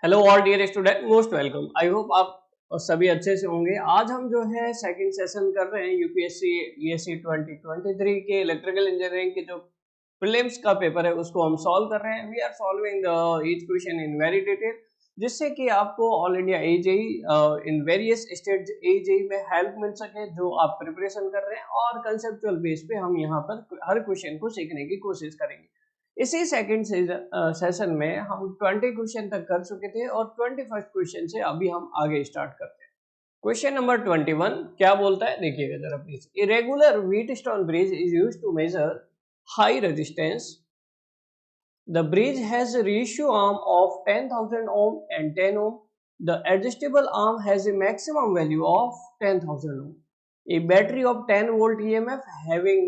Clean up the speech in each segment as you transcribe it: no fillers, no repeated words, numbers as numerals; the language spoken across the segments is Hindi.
Hello all dear student, most welcome. I hope आप सभी अच्छे से होंगे। आज हम जो है सेकंड सेशन कर रहे हैं यूपीएससी ईएससी 2023 के इलेक्ट्रिकल इंजीनियरिंग के जो प्रीलिम्स का पेपर है उसको हम सॉल्व कर रहे हैं। We are solving each question in very detail, जिससे कि आपको all India AJE in various state AJE में हेल्प मिल सके जो आप प्रिपरेशन कर रहे हैं, और कंसेप्चुअल बेस पे हम यहाँ पर हर क्वेश्चन को सीखने की कोशिश करेंगे। इसी सेकंड सेशन में हम 20 क्वेश्चन तक कर चुके थे और 21st क्वेश्चन से अभी हम आगे स्टार्ट करते हैं। क्वेश्चन नंबर 21 क्या बोलता है, देखिएगा जरा please. Irregular Wheatstone bridge is used to measure high resistance. The bridge has a ratio arm of 10,000 ohm and 10 ohm. The adjustable arm has a maximum value of 10,000 ohm. A battery of 10 volt EMF having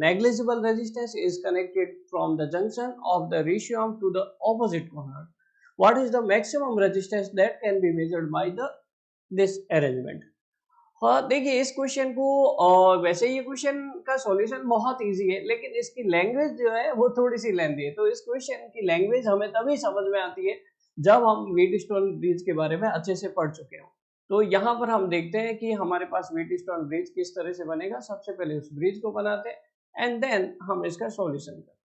negligible resistance is connected from the junction of the ratio arm to the opposite corner. What is the maximum resistance that can be measured by this arrangement? हाँ, देखिए इस क्वेश्चन को वैसे ये क्वेश्चन का सॉल्यूशन बहुत इजी है, लेकिन इसकी लैंग्वेज जो है वो थोड़ी सी लेंथी है। तो इस क्वेश्चन की लैंग्वेज हमें तभी समझ में आती है जब हम व्हीटस्टोन ब्रिज के बारे में अच्छे से पढ़ चुके हो। तो यहाँ पर हम देखते हैं कि हमारे पास व्हीटस्टोन ब्रिज किस तरह से बनेगा। सबसे पहले उस ब्रिज को बनाते हैं एंड देन हम इसका सॉल्यूशन करते हैं।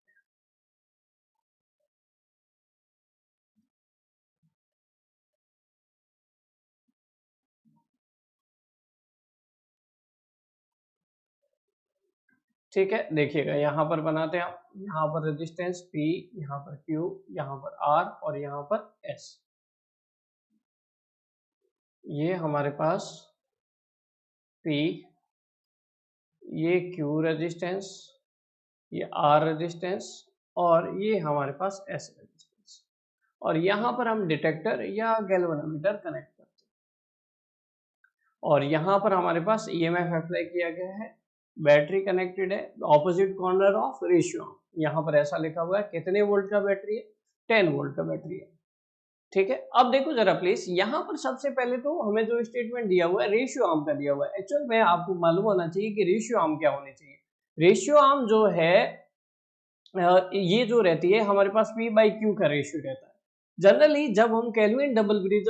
ठीक है, देखिएगा यहाँ पर बनाते हैं आप। यहाँ पर रेजिस्टेंस P, यहाँ पर Q, यहाँ पर R और यहाँ पर S। ये हमारे पास P, ये Q रेजिस्टेंस, ये R रेजिस्टेंस और ये हमारे पास S रेजिस्टेंस। और यहाँ पर हम डिटेक्टर या गैल्वेनोमीटर कनेक्ट करते हैं और यहाँ पर हमारे पास EMF अप्लाई किया गया है। बैटरी कनेक्टेड है ऑपोजिट कॉर्नर ऑफ रेशियो। यहाँ पर ऐसा लिखा हुआ है कितने वोल्ट का बैटरी है, 10 वोल्ट का बैटरी है। ठीक है, अब देखो जरा प्लीज, यहाँ पर सबसे पहले तो हमें जो स्टेटमेंट दिया हुआ है रेशियो आर्म का दिया हुआ है। एक्चुअल में आपको मालूम होना चाहिए कि रेशियो आर्म क्या होनी चाहिए। रेशियो आर्म जो है ये जो रहती है हमारे पास P/Q का रेशियो रहता है। जनरली जब हम केल्विन डबल ब्रिज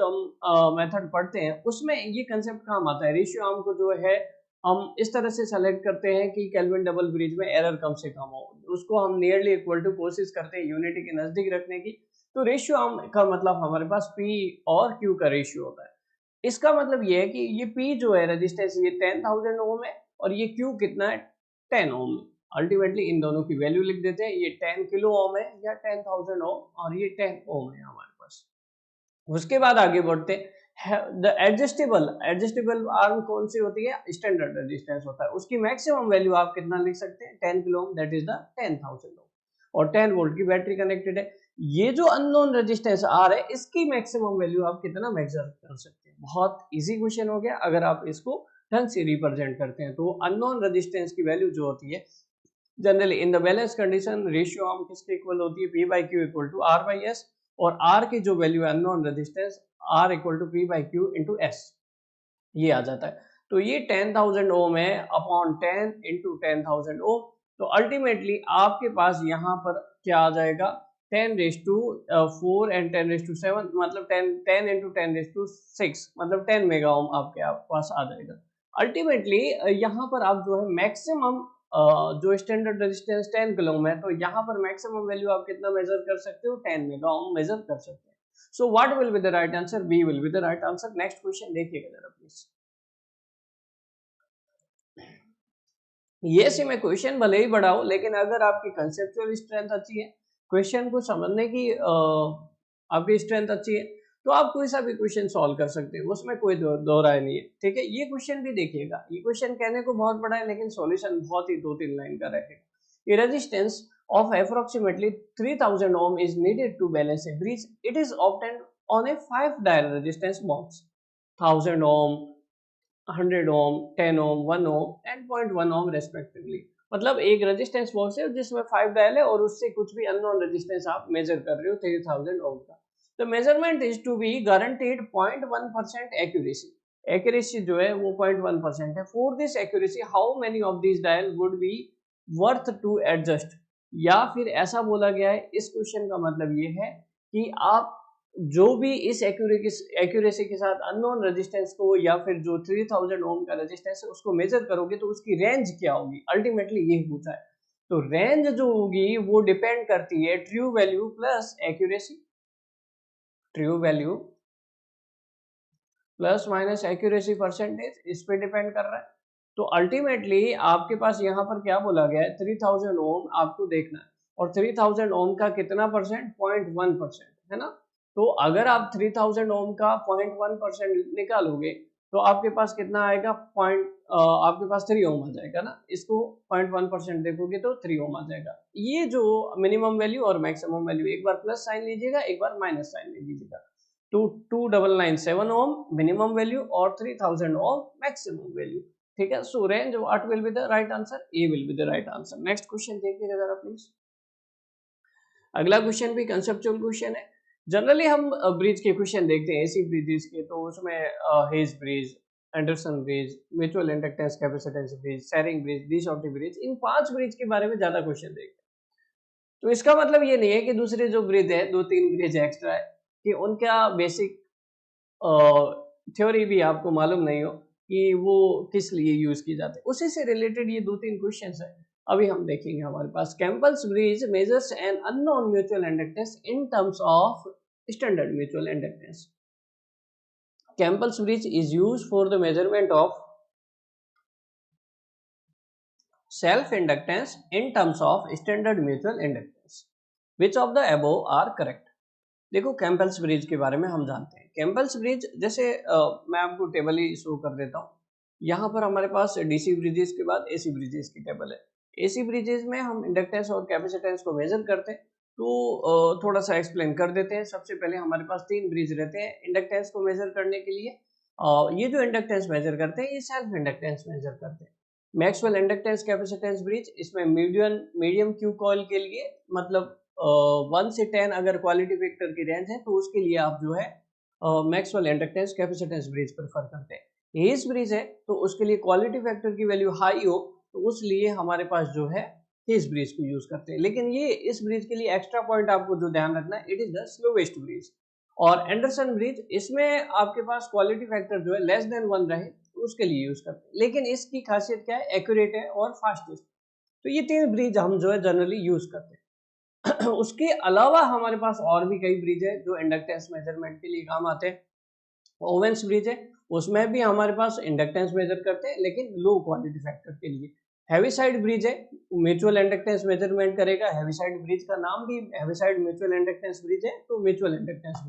मेथड पढ़ते हैं उसमें ये कंसेप्ट काम आता है। रेशियो आर्म को जो है हम इस तरह से सेलेक्ट करते हैं कि केल्विन डबल ब्रिज में एरर कम से कम हो, उसको हम नियरली इक्वल टू कोशिश करते हैं यूनिटी के नजदीक रखने की। तो रेशियो आर्म का मतलब हमारे पास P और Q का रेशियो होता है। इसका मतलब ये है कि ये P जो है रेजिस्टेंस ये 10,000 ओम है और ये Q कितना है, 10 ओम। अल्टीमेटली इन दोनों की वैल्यू लिख देते हैं। ये 10 किलो ओम है या 10,000 ओम और ये 10 ओम है हमारे पास। उसके बाद आगे बढ़ते हैं। द एडजस्टेबल आर्म कौन सी होती है, स्टैंडर्ड रेजिस्टेंस होता है। उसकी मैक्सिमम वैल्यू आप कितना लिख सकते हैं, 10 kilo ohm, that is the 10,000 ओम। और 10 वोल्ट की बैटरी कनेक्टेड है। ये जो अननोन रेजिस्टेंस आर है इसकी मैक्सिमम वैल्यू आप कितना मेजर कर सकते हैं। बहुत इजी क्वेश्चन हो गया अगर आप इसको ढंग से रिप्रेजेंट करते हैं। तो अननोन रेजिस्टेंस की वैल्यू जो होती है generally in the balance condition ratio arm किसके इक्वल होती है, P/Q इक्वल टू R/S। और R की जो वैल्यू है unknown resistance R equal to P/Q into S, ये आ जाता है। तो ये 10,000 ओम है अपॉन 10 इंटू 10,000 ओम। तो अल्टीमेटली आपके पास यहाँ पर क्या आ जाएगा, 10⁻4 एंड 10⁻7 मतलब 10 इंटू 10⁻6 मतलब 10 मेगा ओम आपके पास आ जाएगा। अल्टीमेटली यहाँ पर आप जो है मैक्सिमम जो स्टैंडर्ड रेजिस्टेंस 10 किलो ओम है, तो यहाँ पर मैक्सिमम वैल्यू आप कितना मेजर कर सकते हो, 10 मेगा ओम मेजर कर सकते हैं। So what will be the right answer, B will be the right answer. Next question देखिएगा जरा प्लीज। ये से मैं क्वेश्चन भले ही बड़ा हो, लेकिन अगर आपकी कंसेप्चुअल स्ट्रेंथ अच्छी है, क्वेश्चन को समझने की आपकी स्ट्रेंथ अच्छी है, तो आप कोई सा भी क्वेश्चन सॉल्व कर सकते हैं, उसमें कोई दो राय नहीं है। ठीक है, ये क्वेश्चन भी देखिएगा। ये क्वेश्चन कहने को बहुत बड़ा है लेकिन सॉल्यूशन बहुत ही 2-3 लाइन का रहेगा। A resistance of approximately 3,000 ohm is needed to balance a bridge. It is obtained on a 5 dial resistance box, 1000 ohm, 100 ohm, 10 ohm, 1 ohm and 0.1 ohm respectively. मतलब एक रेजिस्टेंस बॉक्स है जिसमें 5 डायल है और उससे कुछ भी अननोन रेजिस्टेंस आप मेजर कर रहे हो 3000 ओम का। तो measurement is to be guaranteed 0.1% accuracy. Accuracy जो है वो 0.1% है। For this accuracy how many of this dial would be worth to adjust. या फिर ऐसा बोला गया है, इस क्वेश्चन का मतलब ये है कि आप जो भी इस एक्यूरेसी के साथ अननोन रेजिस्टेंस को या फिर जो 3000 ओम का रेजिस्टेंस है उसको मेजर करोगे तो उसकी रेंज क्या होगी, अल्टीमेटली यही पूछा है। तो रेंज जो होगी वो डिपेंड करती है true value plus accuracy, true value plus minus accuracy percentage, इस पे डिपेंड कर रहा है। तो अल्टीमेटली आपके पास यहाँ पर क्या बोला गया है, 3000 ओम आपको देखना है और 3000 ओम का कितना परसेंट, 0.1% है ना। तो अगर आप 3000 ओम का 0.1% निकालोगे तो आपके पास कितना आएगा, आपके पास 3 ओम आ जाएगा ना। इसको 0.1% देखोगे तो 3 ओम आ जाएगा। ये जो मिनिमम वैल्यू और मैक्सिमम वैल्यू, एक बार प्लस साइन लीजिएगा, एक बार माइनस साइन ले लीजिएगा। 2997 ओम मिनिमम वैल्यू और 3000 ओम मैक्सिमम वैल्यू, ठीक है। So range what will be the right answer, A will be the right answer. Next question देखिएगा जरा प्लीज। अगला क्वेश्चन भी कंसेप्चुअल क्वेश्चन है। जनरली हम ब्रिज के क्वेश्चन देखते हैं एसी ब्रिजेस के, तो उसमें Hay's bridge, Anderson bridge, mutual inductance capacitance bridge, Schering bridge, De Sauty bridge, इन 5 ब्रिज के बारे में ज्यादा क्वेश्चन देखते हैं। तो इसका मतलब ये नहीं है कि दूसरे जो ब्रिज है, 2-3 ब्रिज एक्स्ट्रा है, कि उनका बेसिक थ्योरी भी आपको मालूम नहीं हो कि वो किस लिए यूज किए जाते हैं। उसी से रिलेटेड ये 2-3 क्वेश्चंस है, अभी हम देखेंगे। हमारे पास Campbell's bridge measures an unknown mutual inductance in terms of standard mutual inductance. Campbell's bridge is used for the measurement of self inductance in terms of standard mutual inductance. Which of the above are correct? देखो कैंपल्स ब्रिज के बारे में हम जानते हैं। कैंपल्स ब्रिज जैसे मैं आपको टेबल ही शो कर देता हूँ। यहाँ पर हमारे पास डीसी ब्रिजेस के बाद एसी ब्रिजेस की टेबल है। एसी ब्रिजेस में हम इंडक्टेंस और कैपेसिटेंस को मेजर करते हैं, तो थोड़ा सा एक्सप्लेन कर देते हैं। सबसे पहले हमारे पास 3 ब्रिज रहते हैं इंडक्टेंस को मेजर करने के लिए। ये जो इंडक्टेंस मेजर करते हैं ये सेल्फ इंडक्टेंस मेजर करते हैं। मैक्सवेल इंडक्टेंस कैपेसिटेंस ब्रिज, इसमें मीडियम क्यू कॉइल के लिए, मतलब 1 से 10 अगर क्वालिटी फैक्टर की रेंज है तो उसके लिए आप जो है Maxwell inductance capacitance bridge prefer करते हैं। हेज ब्रिज है तो उसके लिए क्वालिटी फैक्टर की वैल्यू हाई हो, तो उस लिए हमारे पास जो है हेज ब्रिज को यूज करते हैं। लेकिन ये इस ब्रिज के लिए एक्स्ट्रा पॉइंट आपको जो ध्यान रखना है, it is the slowest bridge. और एंडरसन ब्रिज, इसमें आपके पास क्वालिटी फैक्टर जो है लेस देन 1 रहे उसके लिए यूज करते हैं। लेकिन इसकी खासियत क्या है, एक्यूरेट है और फास्टेस्ट। तो ये 3 ब्रिज हम जो है जनरली यूज करते हैं। उसके अलावा हमारे पास और भी कई ब्रिज है जो इंडक्टेंस मेजरमेंट के लिए काम आते हैं। ओवेंस ब्रिज है, उसमें भी हमारे पास इंडक्टेंस मेजर करते हैं लेकिन लो क्वालिटी फैक्टर के लिए। हैवीसाइड ब्रिज है, म्यूचुअल इंडक्टेंस मेजरमेंट करेगा। हैवीसाइड ब्रिज का नाम भी हैवीसाइड म्यूचुअल इंडक्टेंस ब्रिज है, तो म्यूचुअल इंडक्टेंस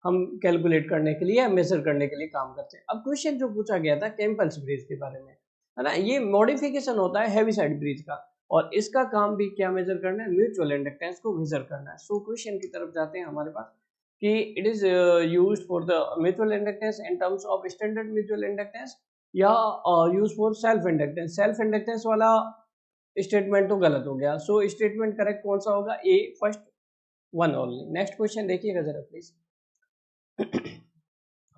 हम कैलकुलेट करने के लिए, मेजर करने के लिए काम करते हैं। अब क्वेश्चन जो पूछा गया था कैंपल्स ब्रिज के बारे में, है ना, ये मॉडिफिकेशन होता है हैवीसाइड ब्रिज का, और इसका काम भी क्या मेजर करना है, म्यूचुअल इंडक्टेंस को मेजर करना है। सो क्वेश्चन की तरफ जाते हैं हमारे पास कि it is used for the mutual inductance in terms of standard mutual inductance या use for self inductance. Self inductance वाला स्टेटमेंट तो गलत हो गया। सो स्टेटमेंट करेक्ट कौन सा होगा, A, first one only. Next question देखिएगा जरा प्लीज।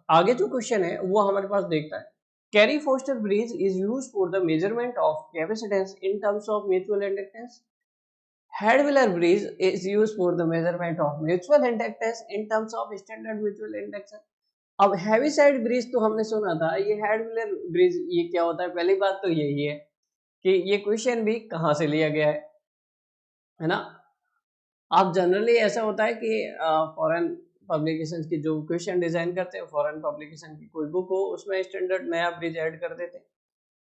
आगे जो क्वेश्चन है वो हमारे पास देखता है, Carey Foster bridge is used for the measurement of capacitance in terms of mutual inductance. Head wheeler bridge is used for the measurement of mutual inductance in terms of standard mutual inductance। अब हैवी साइड ब्रिज तो हमने सुना था, ये हेड-व्हीलर ब्रिज ये क्या होता है। पहली बात तो यही है कि ये क्वेश्चन भी कहाँ से लिया गया है ना। आप जनरली ऐसा होता है कि फॉरेन पब्लिकेशंस की जो क्वेश्चन डिजाइन करते हैं, फॉरेन पब्लिकेशन की कोई बुक हो उसमें स्टैंडर्ड नया ब्रिज ऐड कर देते हैं।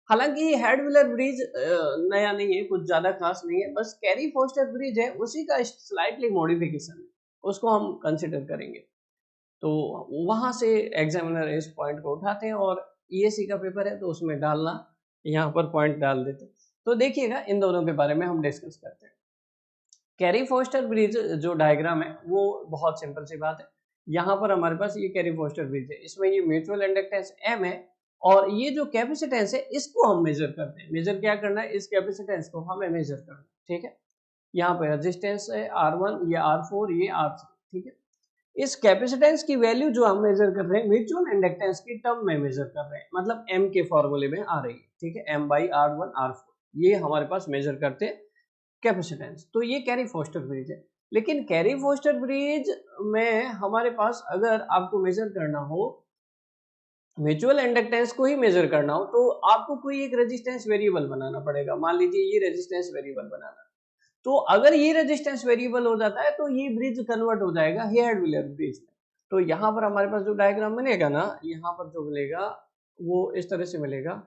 हालांकि हेड व्हीलर ब्रिज नया नहीं है, कुछ ज्यादा खास नहीं है, बस कैरी फोस्टर ब्रिज है उसी का स्लाइटली मॉडिफिकेशन है, उसको हम कंसिडर करेंगे। तो वहां से एग्जामिनर इस पॉइंट को उठाते हैं और ईएससी का पेपर है तो उसमें डालना, यहाँ पर पॉइंट डाल देते हैं। तो देखिएगा इन दोनों के बारे में हम डिस्कस करते हैं। कैरी फोस्टर ब्रिज जो डायग्राम है वो बहुत सिंपल सी बात है। यहाँ पर हमारे पास ये कैरी फोस्टर ब्रिज है, इसमें ये म्यूचुअल इंडक्टेंस M है और ये जो कैपेसिटेंस है इसको हम मेजर करते हैं। मेजर क्या करना है, इस कैपेसिटेंस को हमें मेजर करना है, ठीक है। यहाँ पे रेजिस्टेंस है R1, ये R4, ये R3, ठीक है। इस कैपेसिटेंस की वैल्यू जो हम मेजर कर रहे हैं म्यूचुअल इंडक्टेंस की टर्म में मेजर कर रहे हैं, मतलब M के फॉर्मूले में आ रही है, ठीक है। M/R1 R4 ये हमारे पास मेजर करते हैं कैपेसिटेंस। तो ये कैरी फोस्टर ब्रिज है। लेकिन कैरी फोस्टर ब्रिज में हमारे पास अगर आपको मेजर करना हो, म्यूचुअल इंडक्टेंस को ही मेजर करना हो, तो आपको कोई एक रेजिस्टेंस वेरिएबल बनाना पड़ेगा। मान लीजिए ये रेजिस्टेंस वेरिएबल बनाना, तो अगर ये रेजिस्टेंस वेरिएबल हो जाता है तो ये ब्रिज कन्वर्ट हो जाएगा हेयर्ड विलियर ब्रिज में। तो यहाँ पर हमारे पास जो डायग्राम बनेगा ना, यहाँ पर जो मिलेगा वो इस तरह से मिलेगा।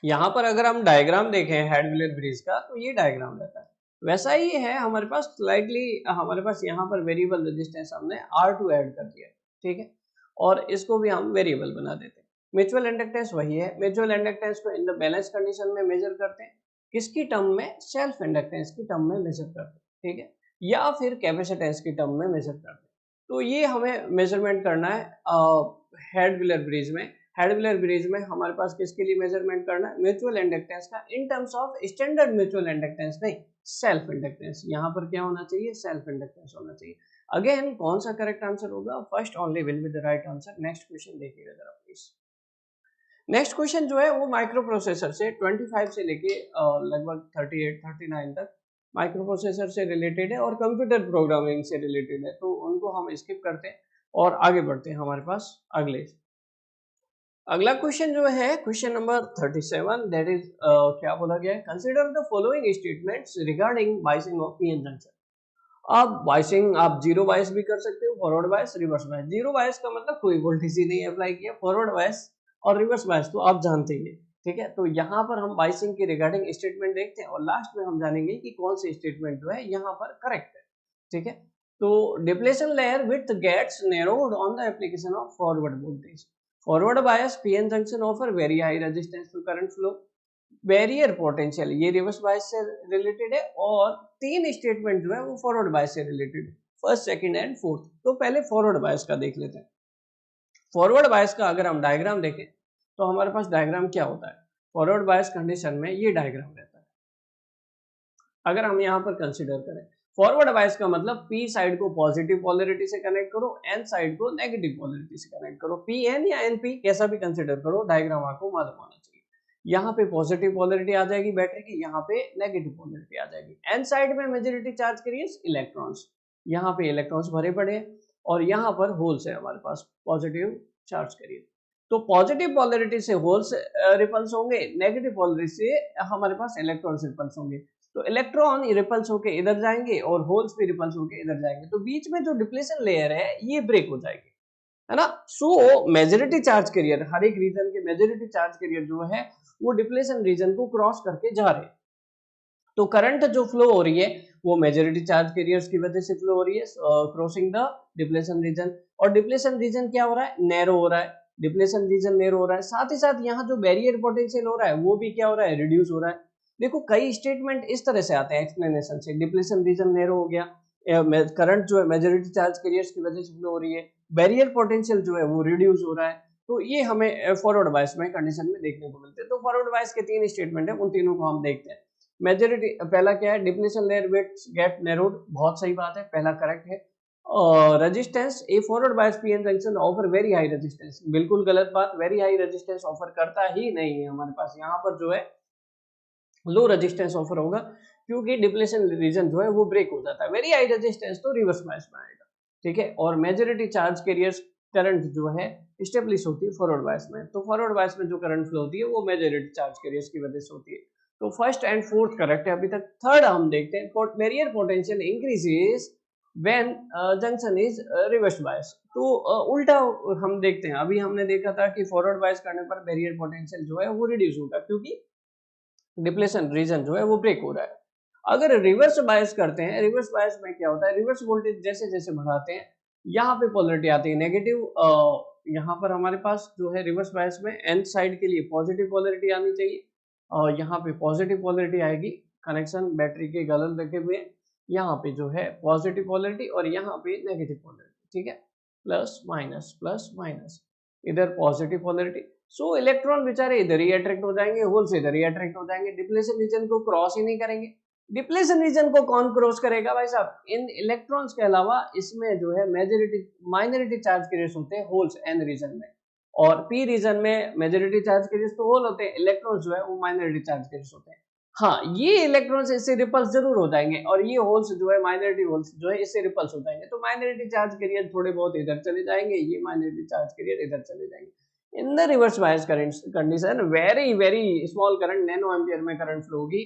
यहाँ पर अगर हम डायग्राम देखें हेयर्ड विलियर ब्रिज का, तो ये डायग्राम रहता है। वैसा ही है हमारे पास, स्लाइटली हमारे पास यहाँ पर वेरिएबल रेजिस्टेंस हमने R2 ऐड कर दिया, ठीक है, और इसको भी हम वेरिएबल बना देते हैं। म्यूचुअल इंडक्टेंस वही है, म्यूचुअल इंडक्टेंस को इन द बैलेंस कंडीशन में मेजर करते हैं, किसकी टर्म में, सेल्फ इंडक्टेंस की टर्म में मेजर करते हैं, ठीक है, या फिर कैपेसिटेंस की टर्म में मेजर करते हैं। तो ये हमें मेजरमेंट करना है हेयर्ड विलियर ब्रिज में। हेयर्ड विलियर ब्रिज में हमारे पास किसके लिए मेजरमेंट करना है, म्यूचुअल इंडक्टेंस का, इन terms of standard mutual inductance नहीं, सेल्फ इंडक्टेंस। यहाँ पर क्या होना चाहिए, सेल्फ इंडक्टेंस होना चाहिए। अगेन कौन सा करेक्ट आंसर होगा, first only will be the right answer. Next question देखिएगा जरा प्लीज। नेक्स्ट क्वेश्चन जो है वो माइक्रो प्रोसेसर से 25 से लेके लगभग 38 39 तक माइक्रो प्रोसेसर से रिलेटेड है और कंप्यूटर प्रोग्रामिंग से रिलेटेड है, तो उनको हम स्किप करते हैं और आगे बढ़ते हैं हमारे पास अगला क्वेश्चन जो है क्वेश्चन नंबर 37, दैट इज क्या बोला गया है, consider the following statements regarding biasing of PN junction. अब बायसिंग आप जीरो बायस भी कर सकते हो, forward bias, reverse bias. Zero bias का मतलब कोई वोल्टेज ही नहीं अप्लाई किया, फॉरवर्ड बायस और रिवर्स बायस तो आप जानते ही हैं, ठीक है। तो यहाँ पर हम बायसिंग के रिगार्डिंग स्टेटमेंट देखते हैं और लास्ट में हम जानेंगे कि कौन से स्टेटमेंट जो है यहाँ पर करेक्ट है, ठीक है। तो depletion layer width gets narrowed on the application of forward voltage. Forward bias PN junction offer very high resistance to current flow. Barrier potential ये रिवर्स बायस से रिलेटेड है, और तीन स्टेटमेंट जो है वो फॉरवर्ड बायस से रिलेटेड है, फर्स्ट, सेकंड एंड फोर्थ। तो पहले फॉरवर्ड बायस का देख लेते हैं। फॉरवर्ड बायस का अगर हम डायग्राम देखें तो हमारे पास डायग्राम क्या होता है, फॉरवर्ड बायस कंडीशन में ये डायग्राम रहता है। अगर हम यहाँ पर कंसिडर करें, फॉरवर्ड बायस का मतलब पी साइड को पॉजिटिव पोलरिटी से कनेक्ट करो, एन साइड को नेगेटिव पोलरिटी से कनेक्ट करो, पी एन या एन पी कैसा भी कंसिडर करो, डायग्राम आपको मालूम होना चाहिए। यहाँ पे पॉजिटिव पोलरिटी आ जाएगी बैटरी की, यहाँ पे नेगेटिव पोलरिटी आ जाएगी। एन साइड में मेजॉरिटी चार्ज करियर्स इलेक्ट्रॉन्स, यहाँ पे इलेक्ट्रॉन्स भरे पड़े हैं और यहाँ पर होल्स है हमारे पास पॉजिटिव चार्ज करियर। तो पॉजिटिव पोलरिटी से होल्स रिपल्स होंगे, नेगेटिव पोलरिटी से हमारे पास इलेक्ट्रॉन्स रिपल्स होंगे। तो इलेक्ट्रॉन रिपल्स होके इधर जाएंगे और होल्स भी रिपल्स होके इधर जाएंगे, तो बीच में जो डिप्लेशन लेयर है ये ब्रेक हो जाएगी, है ना। सो मेजॉरिटी चार्ज कैरियर, हर एक रीजन के मेजॉरिटी चार्ज कैरियर जो है वो डिप्लेशन रीजन को क्रॉस करके जा रहे हैं। तो करंट जो फ्लो हो रही है वो मेजॉरिटी चार्ज कैरियर्स की वजह से फ्लो हो रही है, क्रॉसिंग द डिप्लेशन रीजन। और डिप्लेशन रीजन क्या हो रहा है, नैरो हो रहा है, डिप्लेशन रीजन नैरो हो रहा है। साथ ही साथ यहाँ जो बैरियर पोटेंशियल हो रहा है वो भी क्या हो रहा है, रिड्यूस हो रहा है। देखो कई स्टेटमेंट इस तरह से आते हैं एक्सप्लेनेशन से, डिप्लेशन रीजन नैरो हो गया, करंट जो है मेजॉरिटी चार्ज कैरियर्स की वजह से फ्लो हो रही है, बैरियर पोटेंशियल जो है वो रिड्यूस हो रहा है। तो ये हमें फॉरवर्ड बायस में कंडीशन में देखने को मिलते हैं। तो फॉरवर्ड बायस के तीन स्टेटमेंट है, उन तीनों को हम देखते हैं। मेजॉरिटी पहला क्या है, depletion layer width get narrowed, बहुत सही बात है, पहला करेक्ट है। Resistance a forward bias PN junction offer very high resistance, बिल्कुल गलत बात, वेरी हाई रेजिस्टेंस ऑफर करता ही नहीं है हमारे पास, यहाँ पर जो है लो रेजिस्टेंस ऑफर होगा क्योंकि डिप्लेशन रीजन जो है वो ब्रेक हो जाता है। वेरी हाई रेजिस्टेंस तो रिवर्स बायस में आएगा, ठीक है। और मेजॉरिटी चार्ज कैरियर्स करंट जो है स्टेब्लिश होती है फॉरवर्ड बायस में, तो फॉरवर्ड बायस में जो करंट फ्लो होती है वो मेजॉरिटी चार्ज कैरियर्स की वजह से होती है। तो फर्स्ट एंड फोर्थ करेक्ट है अभी तक। थर्ड हम देखते हैं, barrier potential increases when junction is reverse bias. तो उल्टा हम देखते हैं, अभी हमने देखा था कि फॉरवर्ड बायस करने पर बैरियर पोटेंशियल जो है वो रिड्यूस होगा क्योंकि डिप्लेशन रीजन जो है वो ब्रेक हो रहा है। अगर रिवर्स बायस करते हैं, रिवर्स बायस में क्या होता है, रिवर्स वोल्टेज जैसे जैसे बढ़ाते हैं यहाँ पे पोलरिटी आती है नेगेटिव, यहाँ पर हमारे पास जो है रिवर्स बायस में एन साइड के लिए पॉजिटिव पोलरिटी आनी चाहिए, और यहाँ पे पॉजिटिव पोलरिटी आएगी, कनेक्शन बैटरी के गलन लगे हुए, यहाँ पे जो है पॉजिटिव पोलरिटी और यहाँ पे नेगेटिव पोलरिटी, ठीक है, प्लस माइनस, इधर पॉजिटिव पोलरिटी। सो इलेक्ट्रॉन बेचारे इधर ही अट्रैक्ट हो जाएंगे, होल से इधर ही अट्रैक्ट हो जाएंगे, डिप्लेशन रीजन को क्रॉस ही नहीं करेंगे। डिप्लेशन रीजन को कौन क्रॉस करेगा भाई साहब, इन इलेक्ट्रॉन्स के अलावा इसमें जो है मेजॉरिटी माइनॉरिटी चार्ज कैरियर्स होते हैं होल्स एन रीजन में, और पी रीजन में मेजॉरिटी चार्ज कैरियर्स तो होल होते हैं, इलेक्ट्रॉन्स जो है वो माइनॉरिटी चार्ज कैरियर्स होते हैं। हाँ, ये इलेक्ट्रॉन्स इससे रिपल्स जरूर हो जाएंगे और ये होल्स जो है माइनॉरिटी होल्स जो है इससे रिपल्स हो जाएंगे, तो माइनॉरिटी चार्ज कैरियर थोड़े बहुत इधर चले जाएंगे, ये माइनॉरिटी चार्ज कैरियर इधर चले जाएंगे। In the reverse bias current condition very very small current nano ampere में करंट फ्लो होगी,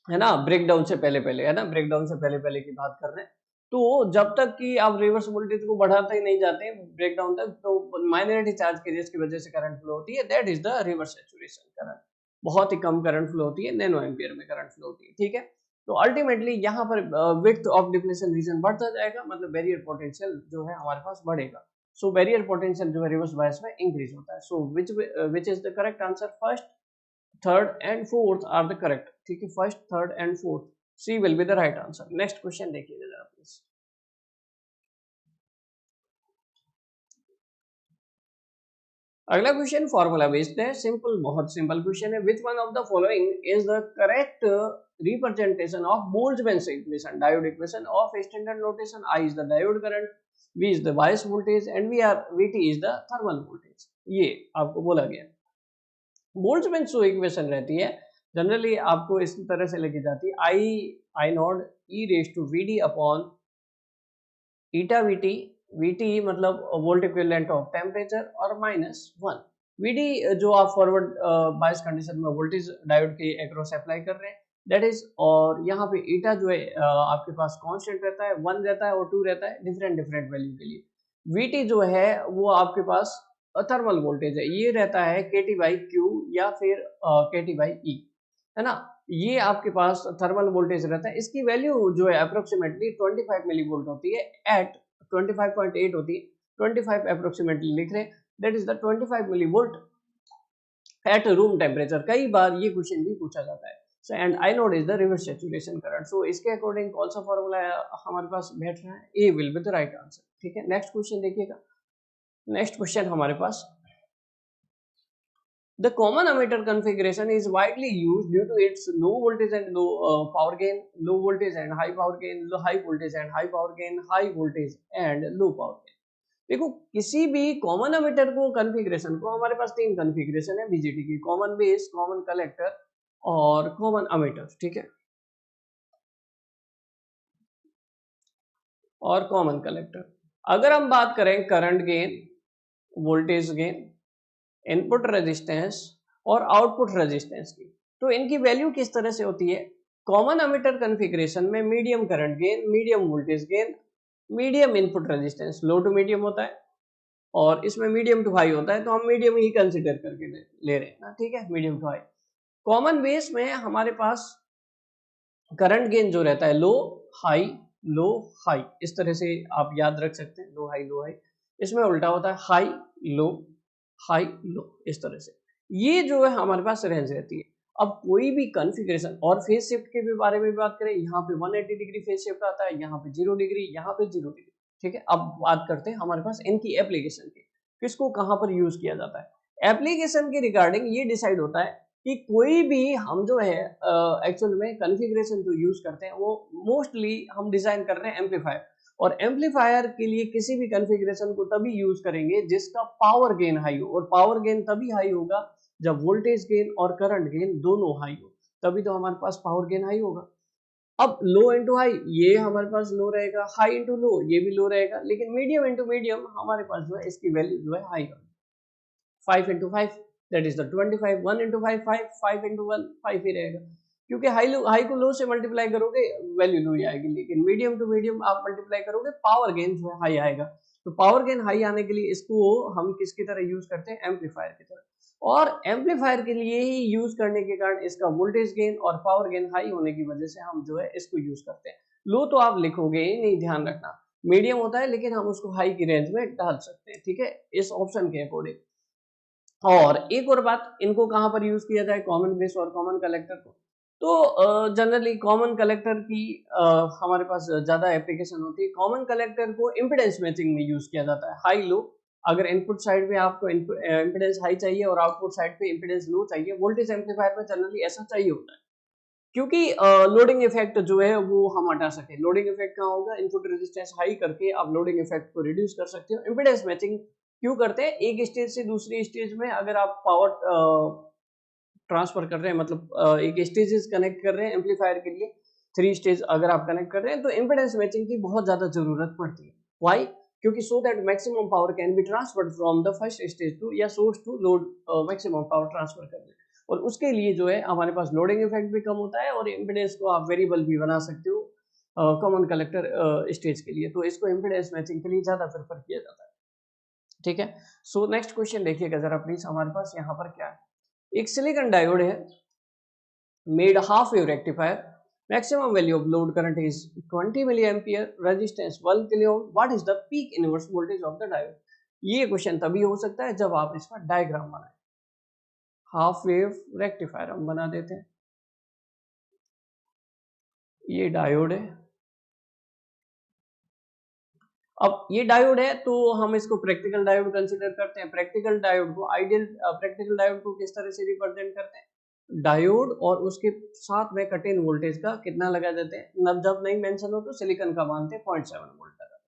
है ना, ब्रेकडाउन से पहले पहले, है ना, ब्रेकडाउन से पहले पहले की बात कर रहे हैं। तो जब तक कि आप रिवर्स वोल्टेज को बढ़ाते ही नहीं जाते ब्रेकडाउन तक, तो माइनॉरिटी चार्ज कैरियर्स की वजह से करंट फ्लो होती है, that is the reverse saturation current. बहुत ही कम करंट फ्लो होती है, नैनो एम्पियर में करंट फ्लो होती है, ठीक है। तो अल्टीमेटली यहाँ पर विड्थ ऑफ डिप्लेशन रीजन बढ़ता जाएगा, मतलब बैरियर पोटेंशियल जो है हमारे पास बढ़ेगा। सो बैरियर पोटेंशियल जो है रिवर्स बायस में इंक्रीज होता है। So which is the correct answer? First, third and fourth are the correct, ठीक है, first, third and fourth, C will be the right answer. Next question देखिएगा जरा प्लीज। अगला क्वेश्चन फॉर्मूला बेस्ड है, सिंपल, बहुत सिंपल क्वेश्चन है। Which one of the following is the correct representation of Boltzmann equation, diode equation of standard notation? I is the diode current, V is the bias voltage and VT is the thermal voltage. ये आपको बोला गया। बोल्ट्जमैन इक्वेशन रहती है जनरली आपको इस तरह से लेके जाती है, I naught e raise to V D upon eta VT, VT मतलब वोल्ट इक्विवेलेंट ऑफ टेम्परेचर, और -1 वीडी जो आप फॉरवर्ड बायस कंडीशन में वोल्टेज डायोड के अक्रॉस अप्लाई कर रहे हैं, दैट इज, और यहाँ पे ईटा जो है आपके पास कांस्टेंट रहता है, 1 रहता है और 2 रहता है डिफरेंट डिफरेंट वैल्यू के लिए। वीटी जो है वो आपके पास थर्मल वोल्टेज है, ये रहता है KT/Q या फिर KT/E, है ना। ये आपके पास थर्मल वोल्टेज रहता है, इसकी वैल्यू जो है अप्रोक्सीमेटली 25 मिली वोल्ट होती है, एट 25.8 होती है, 25 अप्रोक्सीमेटली लिख रहे हैं, that is the 25 millivolt at room temperature. कई बार ये क्वेश्चन भी पूछा जाता है। So and I naught is the reverse saturation current. So इसके अकॉर्डिंग कौन सा फॉर्मूला हमारे पास बैठ रहा है? A will be the right answer, ठीक है। नेक्स्ट क्वेश्चन देखिएगा। नेक्स्ट क्वेश्चन हमारे पास, the common emitter configuration is widely used due to its low voltage and low power gain, low voltage and high power gain, low high voltage and high power gain, high voltage and low power gain। देखो, किसी भी कॉमन एमिटर को कॉन्फ़िगरेशन को, हमारे पास 3 कॉन्फ़िगरेशन है बीजेटी की, कॉमन बेस, कॉमन कलेक्टर और कॉमन एमिटर, ठीक है, और कॉमन कलेक्टर। अगर हम बात करें current gain, voltage gain, input resistance और आउटपुट रेजिस्टेंस की, तो इनकी वैल्यू किस तरह से होती है? कॉमन एमिटर कॉन्फ़िगरेशन में medium current gain, medium voltage gain, medium input resistance, low to medium होता है, और इसमें मीडियम टू हाई होता है, तो हम मीडियम ही कंसीडर करके ले रहे हैं ना, ठीक है, medium to high. Common base में हमारे पास करंट गेन जो रहता है लो हाई, लो हाई, इस तरह से आप याद रख सकते हैं, लो हाई लो हाई। इसमें उल्टा होता है हाई लो हाई लो, इस तरह से ये जो है हमारे पास रेंज रहती है। अब कोई भी कॉन्फ़िगरेशन, और फेज शिफ्ट के भी बारे में बात करें, यहाँ पे 180 डिग्री फेज शिफ्ट आता है, यहाँ पे 0 डिग्री, यहाँ पे 0 डिग्री, ठीक है। अब बात करते हैं हमारे पास इनकी एप्लीकेशन की, किसको कहाँ पर यूज किया जाता है। एप्लीकेशन के रिगार्डिंग ये डिसाइड होता है कि कोई भी हम जो है एक्चुअल में कॉन्फ़िगरेशन जो यूज करते हैं वो मोस्टली हम डिजाइन कर रहे हैं एम्पलीफायर, और एम्पलीफायर के लिए किसी भी कॉन्फ़िगरेशन को तभी यूज करेंगे जिसका पावर गेन हाई हो, और पावर गेन तभी हाई होगा जब वोल्टेज गेन और करंट गेन दोनों हाई हो, तभी तो हमारे पास पावर गेन हाई होगा। अब लो इंटू हाई, ये हमारे पास लो रहेगा, हाई इंटू लो ये भी लो रहेगा, लेकिन मीडियम इंटू मीडियम हमारे पास जो है इसकी वैल्यू जो है हाई होगी। 5 into 5 that is the 25, 1 into 5 5, 5 into 1 5 ही रहेगा, क्योंकि हाई को लो से मल्टीप्लाई करोगे वैल्यू लो ही आएगी, लेकिन मीडियम टू मीडियम आप मल्टीप्लाई करोगे पावर गेन जो है हाई आएगा। तो पावर गेन हाई आने के लिए इसको हम किसकी तरह यूज करते हैं? एम्पलीफायर की तरह, और एम्पलीफायर के लिए ही यूज करने के कारण इसका वोल्टेज गेन और पावर गेन हाई होने की वजह से हम जो है इसको यूज करते हैं। लो तो आप लिखोगे ही नहीं, ध्यान रखना, मीडियम होता है लेकिन हम उसको हाई की रेंज में डाल सकते हैं, ठीक है, इस ऑप्शन के अकॉर्डिंग। और एक और बात, इनको कहाँ पर यूज किया जाए, कॉमन बेस और कॉमन कलेक्टर को? तो जनरली कॉमन कलेक्टर की हमारे पास ज्यादा एप्लीकेशन होती है। कॉमन कलेक्टर को इम्पीडेंस मैचिंग में यूज किया जाता है, हाई लो, अगर इनपुट साइड पे आपको इम्पीडेंस हाई चाहिए और आउटपुट साइड पे इम्पीडेंस लो चाहिए, वोल्टेज एम्पलीफायर में जनरली ऐसा चाहिए होता है, क्योंकि लोडिंग इफेक्ट जो है वो हम हटा सके। लोडिंग इफेक्ट कहाँ होगा? इनपुट रेजिस्टेंस हाई करके आप लोडिंग इफेक्ट को रिड्यूस कर सकते हो। इम्पीडेंस मैचिंग क्यों करते हैं? एक स्टेज से दूसरी स्टेज में अगर आप पावर ट्रांसफर कर रहे हैं, मतलब एक स्टेजेस कनेक्ट कर रहे हैं एम्पलीफायर के लिए, 3 स्टेज अगर आप कनेक्ट कर रहे हैं तो इम्पीडेंस मैचिंग की बहुत ज्यादा जरूरत पड़ती है। व्हाई? क्योंकि so that maximum power can be transferred from the first stage to या source to load, maximum power transfer करने, और उसके लिए जो है हमारे पास लोडिंग इफेक्ट भी कम होता है और इम्पीडेंस को आप वेरिएबल भी बना सकते हो कॉमन कलेक्टर स्टेज के लिए, तो इसको इम्पीडेंस मैचिंग के लिए ज्यादा प्रेफर किया जाता है। ठीक है, सो नेक्स्ट क्वेश्चन देखिएगा जरा प्लीज, हमारे पास यहाँ पर क्या है, एक सिलिकॉन डायोड है, made half wave rectifier, maximum value of load current is 20 milliampere, resistance 1 kilo ohm, what is the peak inverse voltage of the diode? ये क्वेश्चन तभी हो सकता है जब आप इसका डायग्राम बनाएं। हाफ वेव रेक्टिफायर हम बना देते हैं, ये डायोड है, अब ये डायोड है तो हम इसको प्रैक्टिकल डायोड कंसीडर करते हैं। प्रैक्टिकल डायोड को आइडियल प्रैक्टिकल डायोड को किस तरह से रिप्रेजेंट करते हैं, डायोड और उसके साथ में कट इन वोल्टेज का कितना लगा देते हैं, जब नहीं मेंशन हो तो सिलिकॉन का मानते हैं 0.7 वोल्ट लगा,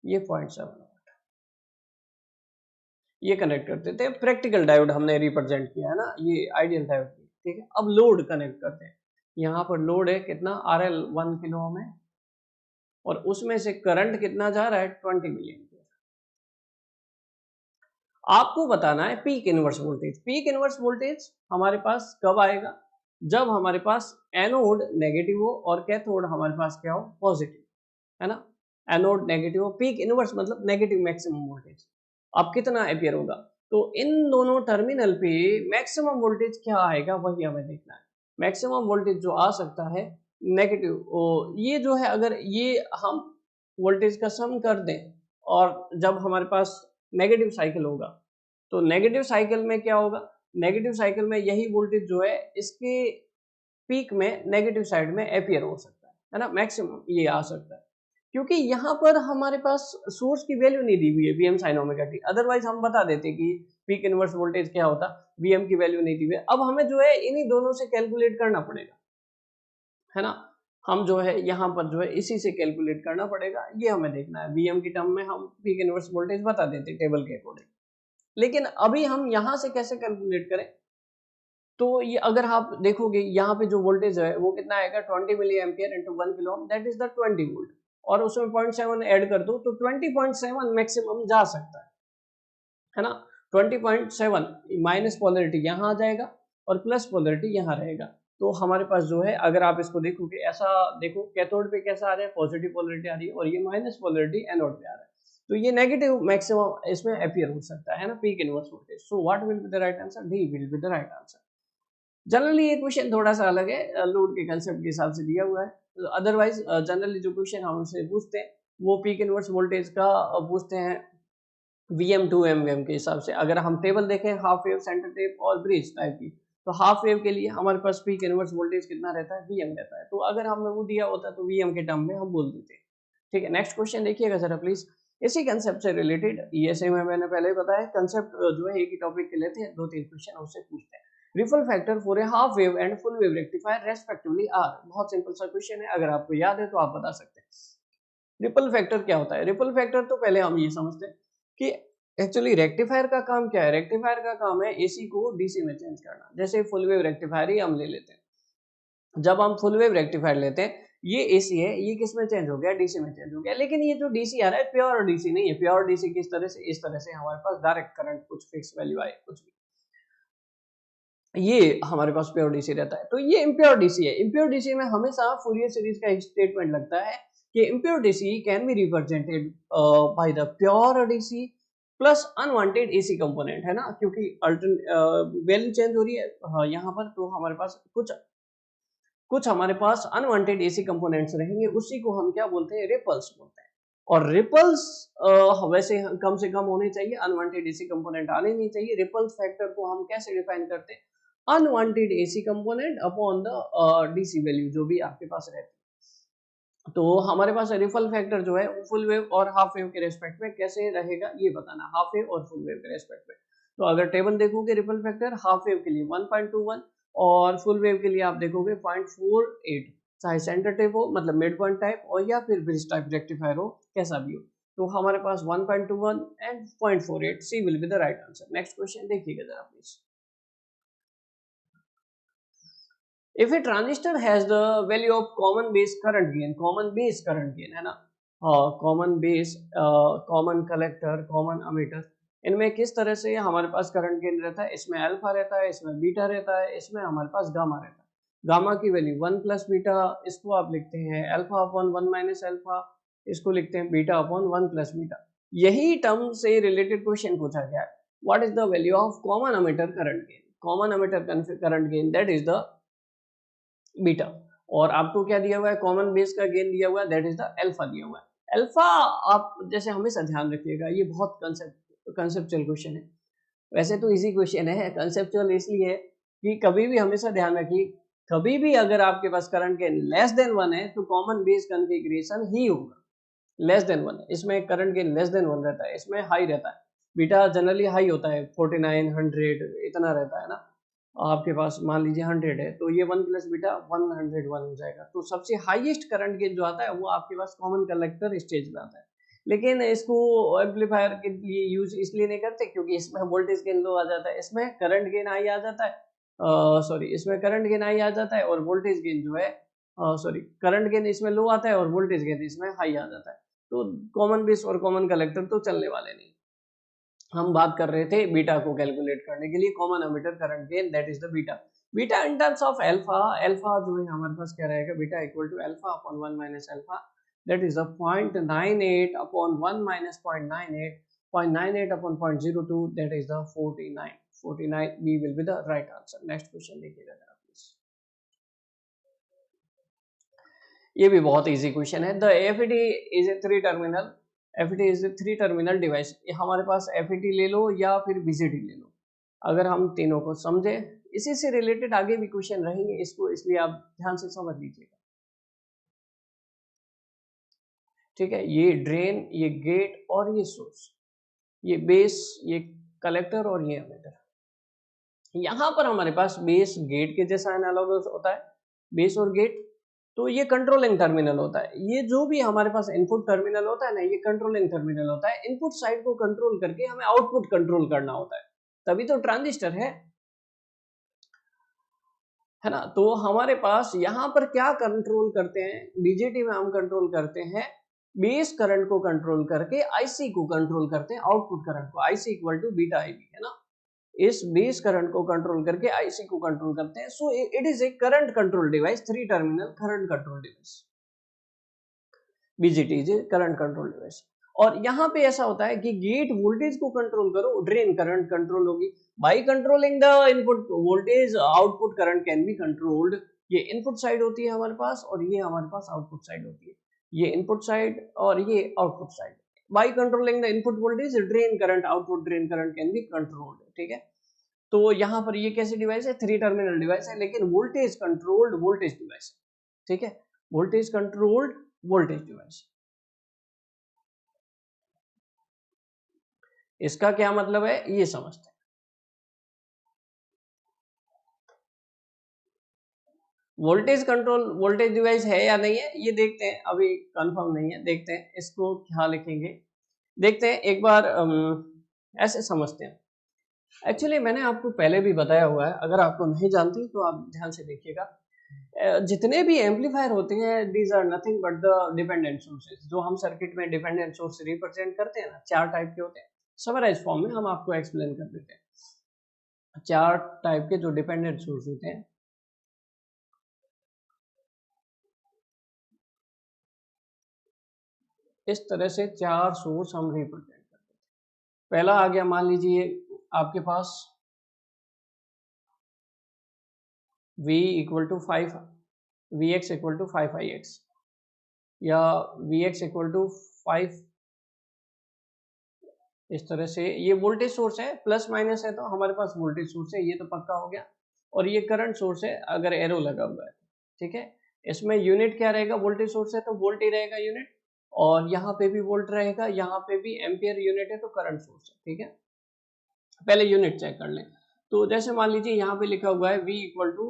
ये 0.7 वोल्ट ये कनेक्ट कर देते हैं। प्रैक्टिकल डायोड हमने रिप्रेजेंट किया है ना, ये आइडियल डायोड। ठीक है, अब लोड कनेक्ट करते हैं, यहाँ पर लोड है कितना, RL 1 किलो ओम है और उसमें से करंट कितना जा रहा है, 20 मिली एम्पीयर। आपको बताना है peak inverse voltage. Peak inverse voltage हमारे पास कब आएगा, जब हमारे पास एनोड नेगेटिव हो और कैथोड हमारे पास क्या हो, पॉजिटिव, है ना। एनोड नेगेटिव हो, पीक इनवर्स मतलब नेगेटिव मैक्सिमम वोल्टेज। अब कितना एम्पियर होगा, तो इन दोनों टर्मिनल पे मैक्सिमम वोल्टेज क्या आएगा वही हमें देखना है। मैक्सिमम वोल्टेज जो आ सकता है नेगेटिव, ये जो है अगर ये हम वोल्टेज का सम कर दें और जब हमारे पास नेगेटिव साइकिल होगा तो नेगेटिव साइकिल में क्या होगा, नेगेटिव साइकिल में यही वोल्टेज जो है इसके पीक में नेगेटिव साइड में अपीयर हो सकता है ना, मैक्सिमम ये आ सकता है, क्योंकि यहाँ पर हमारे पास सोर्स की वैल्यू नहीं दी हुई है Vm sin omega t, otherwise हम बता देते कि पीक इनवर्स वोल्टेज क्या होता, Vm की वैल्यू नहीं दी हुई है। अब हमें जो है इन्हीं दोनों से कैलकुलेट करना पड़ेगा, है ना। हम जो है यहाँ पर जो है इसी से कैलकुलेट करना पड़ेगा, ये हमें देखना है। Vm की टर्म में हम पीक इनवर्स वोल्टेज बता देते टेबल के अकॉर्डिंग, लेकिन अभी हम यहाँ से कैसे कैलकुलेट करें, तो ये अगर आप देखोगे यहाँ पे जो वोल्टेज है वो कितना आएगा, 20 milliampere into 1 kilo ohm, that is the 20 volt, और उसमें 0.7 ऐड कर दो तो 20.7 मैक्सिमम जा सकता है ना। 20.7 माइनस पोलरिटी यहाँ आ जाएगा और प्लस पोलरिटी यहाँ रहेगा, तो हमारे पास जो है अगर आप इसको देखोगे, ऐसा देखो कैथोड पे कैसा आ रहा है, पॉजिटिव पोलरिटी आ रही है और ये माइनस पोलरिटी एनोड पे आ रहा है, तो ये नेगेटिव मैक्सिमम इसमें अपीयर हो सकता है ना, peak inverse voltage. So what will be the right answer, D will be the right answer. Generally ये क्वेश्चन थोड़ा सा अलग है, लोड के कंसेप्ट के हिसाब से दिया हुआ है। अदरवाइज जनरली जो क्वेश्चन हम उनसे पूछते हैं वो पीक इनवर्स वोल्टेज का पूछते हैं Vm टू एमवीएम के हिसाब से। अगर हम टेबल देखें हाफ वेव, सेंटर टेप और ब्रिज टाइप की, तो हाफ वेव के लिए हमारे पास पीक इनवर्स वोल्टेज कितना रहता है, Vm रहता है, तो अगर हमें वो दिया होता तो Vm के टर्म में हम बोल देते। ठीक है, नेक्स्ट क्वेश्चन देखिएगा जरा प्लीज। इसी कंसेप्ट से रिलेटेड, ये सेम है, मैंने पहले ही बताया, कंसेप्ट जो है एक ही टॉपिक के लेते हैं, 2-3 क्वेश्चन उससे पूछते हैं। Ripple factor for a half wave and full wave rectifier respectively are. बहुत सिंपल सा क्वेश्चन है, अगर आपको याद है तो आप बता सकते हैं। रिपल फैक्टर क्या होता है, रिपल फैक्टर तो पहले हम ये समझते हैं कि एक्चुअली रेक्टिफायर का काम क्या है। रेक्टिफायर का काम है एसी को डीसी में चेंज करना। जैसे फुल वेव रेक्टिफायर ही हम ले लेते हैं, जब हम फुल वेव रेक्टिफायर लेते हैं, ये एसी है, ये किस में चेंज हो गया, डीसी में चेंज हो गया, लेकिन ये जो डीसी आ रहा है प्योर डीसी नहीं है। प्योर डीसी किस तरह से, इस तरह से हमारे पास डायरेक्ट करंट कुछ फिक्स वैल्यू आए, कुछ भी, ये हमारे पास प्योर डीसी रहता है। तो ये इम्प्योर डीसी है। इम्प्योर डीसी में हमेशा फूरियर सीरीज का एक स्टेटमेंट लगता है कि impure DC can be represented by the pure DC plus unwanted AC component, है ना, क्योंकि वैल्यू चेंज हो रही है यहाँ पर, तो हमारे पास कुछ हमारे पास अनवांटेड एसी कंपोनेंट्स रहेंगे, उसी को हम क्या बोलते हैं, रिपल्स बोलते हैं। और रिपल्स वैसे कम से कम होने चाहिए, अनवांटेड एसी कंपोनेंट आने नहीं चाहिए। रिपल्स फैक्टर को हम कैसे डिफाइन करते हैं, unwanted AC component upon the DC value जो भी आपके पास रहती है। तो हमारे पास रिपल फैक्टर जो है वो फुल वेव और हाफ वेव के रेस्पेक्ट में कैसे रहेगा ये बताना, हाफ वेव और फुल वेव के रेस्पेक्ट में। तो अगर टेबल देखोगे रिपल फैक्टर हाफ वेव के लिए 1.21 और फुल वेव के लिए आप देखोगे 0.48, चाहे सेंटर टाइप हो मतलब मिड पॉइंट टाइप और या फिर ब्रिज टाइप रेक्टिफायर हो, कैसा भी हो। तो हमारे पास 1.21 and 0.48, C will be the right answer. Next question देखिएगा जरा please. If a transistor has the value of common base current gain है ना, common base, common collector, common ammeter, इनमें किस तरह से हमारे पास करंट गेन रहता है, इसमें अल्फा रहता है, इसमें बीटा रहता है, इसमें हमारे पास गामा रहता है। गामा की वैल्यू 1 प्लस बीटा, इसको आप लिखते हैं अल्फा अपॉन 1 माइनस अल्फा, इसको लिखते हैं बीटा अपॉन 1 प्लस बीटा। यही टर्म से रिलेटेड क्वेश्चन पूछा गया है, what is the value of common ammeter current gain, common ammeter current gain that is the beta, और आपको क्या दिया हुआ है, कॉमन बेस का गेन दिया हुआ है दैट इज द अल्फा दिया हुआ है। अल्फा आप जैसे हमेशा ध्यान रखिएगा, ये बहुत कंसेप्चुअल क्वेश्चन है, वैसे तो इजी क्वेश्चन है, कंसेप्चुअल इसलिए है कि कभी भी हमेशा ध्यान रखिए, कभी भी अगर आपके पास करंट गेन लेस देन 1 है तो कॉमन बेस कॉन्फ़िगरेशन ही होगा, लेस देन 1 है, इसमें करंट गेन लेस देन 1 रहता है, इसमें हाई रहता है, बीटा जनरली हाई होता है, 49 100 इतना रहता है ना, आपके पास मान लीजिए 100 है तो ये 1 प्लस बीटा 101 हो जाएगा। तो सबसे हाईएस्ट करंट गेन जो आता है वो आपके पास कॉमन कलेक्टर स्टेज में आता है, लेकिन इसको एम्पलीफायर के लिए यूज इसलिए नहीं करते क्योंकि इसमें वोल्टेज गेन लो आ जाता है, इसमें करंट गेन हाई आ जाता है, इसमें करंट गेन हाई आ जाता है और वोल्टेज गेन जो है करंट गेन इसमें लो आता है और वोल्टेज गेन इसमें हाई आ जाता है। तो कॉमन बेस और कॉमन कलेक्टर तो चलने वाले नहीं, हम बात कर रहे थे बीटा को कैलकुलेट करने के लिए, common emitter current gain that is the beta. Beta in terms of alpha, alpha जो है हमारे पास क्या रहेगा, beta equal to alpha upon 1 minus alpha that is the 0.98 upon 1 minus 0.98, 0.98 upon 0.02 that is the 49, 49 B will be the right answer. Next question देखिएगा जरा प्लीज, ये भी बहुत इजी क्वेश्चन है। The FET is a 3 terminal, FET is a 3 terminal device, हमारे पास एफईटी ले लो या फिर बीजेटी ले लो, अगर हम तीनों को समझे, इसी से रिलेटेड आगे भी क्वेश्चन रहेंगे, इसको इसलिए आप ध्यान से समझ लीजिएगा, ठीक है। ये ड्रेन, ये गेट और ये सोर्स, ये बेस, ये कलेक्टर और ये एमिटर, यहां पर हमारे पास बेस गेट के जैसा एनालॉगस होता है, बेस और गेट, तो ये कंट्रोलिंग टर्मिनल होता है। ये जो भी हमारे पास इनपुट टर्मिनल होता है ना, ये कंट्रोलिंग टर्मिनल होता है, इनपुट साइड को कंट्रोल करके हमें आउटपुट कंट्रोल करना होता है, तभी तो ट्रांजिस्टर है ना। तो हमारे पास यहाँ पर क्या कंट्रोल करते हैं, बीजेटी में हम कंट्रोल करते हैं बेस करंट को कंट्रोल करके आईसी को कंट्रोल करते हैं, आउटपुट करंट को, IC equal to beta IB, है ना। इस बेस करंट को कंट्रोल करके आईसी को कंट्रोल करते हैं। So it is a current control device, 3 terminal current control device, BJT is a current control device. और यहाँ पे ऐसा होता है कि गेट वोल्टेज को कंट्रोल करो, ड्रेन करंट कंट्रोल होगी, by controlling the input voltage output current can be controlled. ये इनपुट साइड होती है हमारे पास और ये हमारे पास आउटपुट साइड होती है, ये इनपुट साइड और ये output side. By controlling the input voltage drain current output drain current can be controlled, ठीक है। तो यहाँ पर ये कैसी डिवाइस है, 3 टर्मिनल डिवाइस है, लेकिन वोल्टेज कंट्रोल्ड वोल्टेज डिवाइस, ठीक है, वोल्टेज कंट्रोल्ड वोल्टेज डिवाइस। इसका क्या मतलब है ये समझते हैं। वोल्टेज कंट्रोल वोल्टेज डिवाइस है या नहीं है ये देखते हैं, अभी कंफर्म नहीं है, देखते हैं इसको क्या लिखेंगे, देखते हैं एक बार, ऐसे समझते हैं। एक्चुअली मैंने आपको पहले भी बताया हुआ है, अगर आपको नहीं जानते तो आप ध्यान से देखिएगा, जितने भी एम्पलीफायर होते हैं these are nothing but the dependent sources, जो हम सर्किट में डिपेंडेंट सोर्स रिप्रेजेंट करते हैं ना, 4 टाइप के होते हैं, समराइज फॉर्म में हम आपको एक्सप्लेन कर देते हैं। 4 टाइप के जो डिपेंडेंट सोर्स होते हैं, इस तरह से 4 सोर्स हम रिप्रेजेंट करते हैं। पहला आ गया, मान लीजिए आपके पास V equal to 5 Vx equal to 5Ix या Vx इक्वल टू 5, इस तरह से ये वोल्टेज सोर्स है, प्लस माइनस है तो हमारे पास वोल्टेज सोर्स है, ये तो पक्का हो गया। और ये करंट सोर्स है अगर एरो लगा हुआ है, ठीक है। इसमें यूनिट क्या रहेगा, वोल्टेज सोर्स है तो वोल्ट ही रहेगा यूनिट, और यहाँ पे भी वोल्ट रहेगा, यहाँ पे भी एम्पियर यूनिट है तो करंट सोर्स है, ठीक है। पहले यूनिट चेक कर लें, तो जैसे मान लीजिए यहाँ पे लिखा हुआ है V इक्वल टू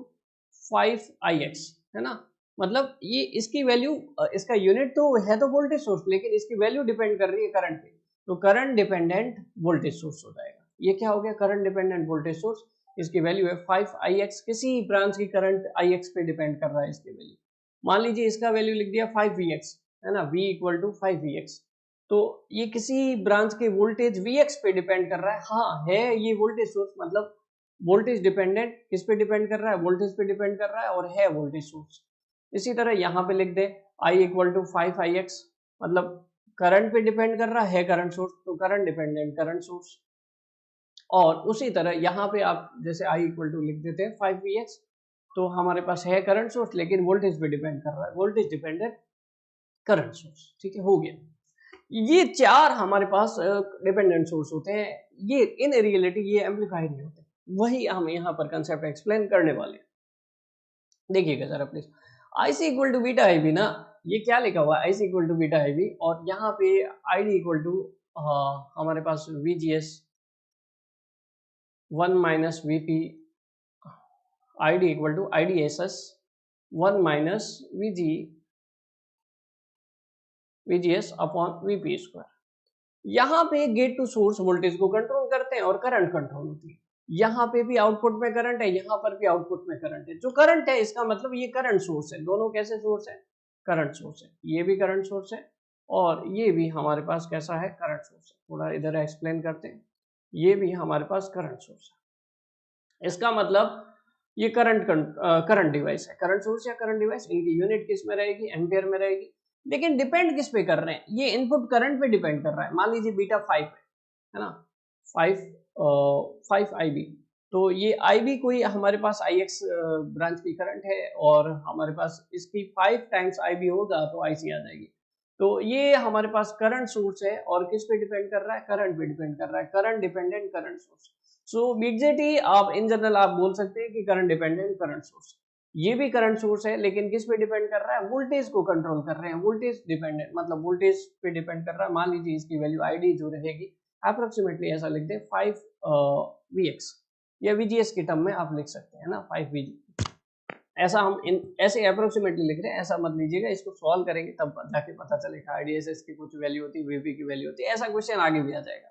5Ix, है ना, मतलब ये इसकी वैल्यू, इसका यूनिट तो है तो वोल्टेज सोर्स, लेकिन इसकी वैल्यू डिपेंड कर रही है करंट पे, तो करंट डिपेंडेंट वोल्टेज सोर्स हो जाएगा। ये क्या हो गया, करंट डिपेंडेंट वोल्टेज सोर्स, इसकी वैल्यू है 5ix, किसी ब्रांच की करंट ix पे डिपेंड कर रहा है इसकी वैल्यू। मान लीजिए इसका वैल्यू लिख दिया 5vx, है ना, v इक्वल टू 5vx, तो ये किसी ब्रांच के वोल्टेज vx पे डिपेंड कर रहा है। हाँ है ये वोल्टेज सोर्स, मतलब वोल्टेज डिपेंडेंट किस पे डिपेंड कर रहा है, वोल्टेज पे डिपेंड कर रहा है और है वोल्टेज सोर्स। इसी तरह यहाँ पे लिख दे I इक्वल टू 5ix, मतलब करंट पे डिपेंड कर रहा है करंट सोर्स, तो करंट डिपेंडेंट करंट सोर्स। और उसी तरह यहाँ पे आप जैसे I इक्वल टू लिख देते हैं 5vx, तो हमारे पास है करंट सोर्स लेकिन वोल्टेज पे डिपेंड कर रहा है, वोल्टेज डिपेंडेंट करंट सोर्स। ठीक है, हो गया। ये चार हमारे पास डिपेंडेंट सोर्स होते हैं, ये इन रियलिटी ये एम्पलीफाई नहीं होते, वही हम यहाँ पर कंसेप्ट एक्सप्लेन करने वाले हैं। देखिएगा जरा please, IC equal to beta I B ना, ये क्या लिखा हुआ है, IC equal to beta I B, और यहाँ पे ID इक्वल टू हमारे पास VGS 1 minus VP, ID equal to IDSS 1 minus VGS upon VP square. यहाँ पे गेट टू सोर्स वोल्टेज को कंट्रोल करते हैं और करंट कंट्रोल होती है। यहाँ पे भी आउटपुट में करंट है, यहाँ पर भी आउटपुट में करंट है। जो करंट है इसका मतलब ये करंट सोर्स है, दोनों कैसे सोर्स है, करंट सोर्स है, ये भी करंट सोर्स है और ये भी हमारे पास कैसा है, करंट सोर्स है। थोड़ा इधर एक्सप्लेन करते हैं, ये भी हमारे पास करंट सोर्स है। इसका मतलब ये करंट डिवाइस है, करंट सोर्स या करंट डिवाइस, इनकी यूनिट किस में रहेगी, एम्पियर में रहेगी। लेकिन डिपेंड किस पे कर रहे हैं, ये इनपुट करंट पे डिपेंड कर रहा है। मान लीजिए बीटा 5 है ना, 5 IB, तो ये IB कोई हमारे पास IX ब्रांच की करंट है और हमारे पास इसकी 5 टाइम्स IB होगा तो IC आ जाएगी। तो ये हमारे पास करंट सोर्स है और किस पे डिपेंड कर रहा है, करंट पे डिपेंड कर रहा है, करंट डिपेंडेंट करंट सोर्स। सो बीजेटी आप इन जनरल आप बोल सकते हैं कि करंट डिपेंडेंट करंट सोर्स। ये भी करंट सोर्स है लेकिन किस पे डिपेंड कर रहा है, वोल्टेज को कंट्रोल कर रहे हैं, वोल्टेज डिपेंडेंट, मतलब वोल्टेज पे डिपेंड कर रहा है। मान लीजिए इसकी वैल्यू ID जो रहेगी अप्रोक्सीमेटली ऐसा लिख दे 5vx, या VGS के टर्म में आप लिख सकते हैं ना 5vg, ऐसा हम ऐसे अप्रोक्सीमेटली लिख रहे हैं, ऐसा मत लीजिएगा, इसको सॉल्व करेंगे तब जाके पता चलेगा IDSS की कुछ वैल्यू होती है, VP की वैल्यू होती है, ऐसा क्वेश्चन आगे भी आ जाएगा।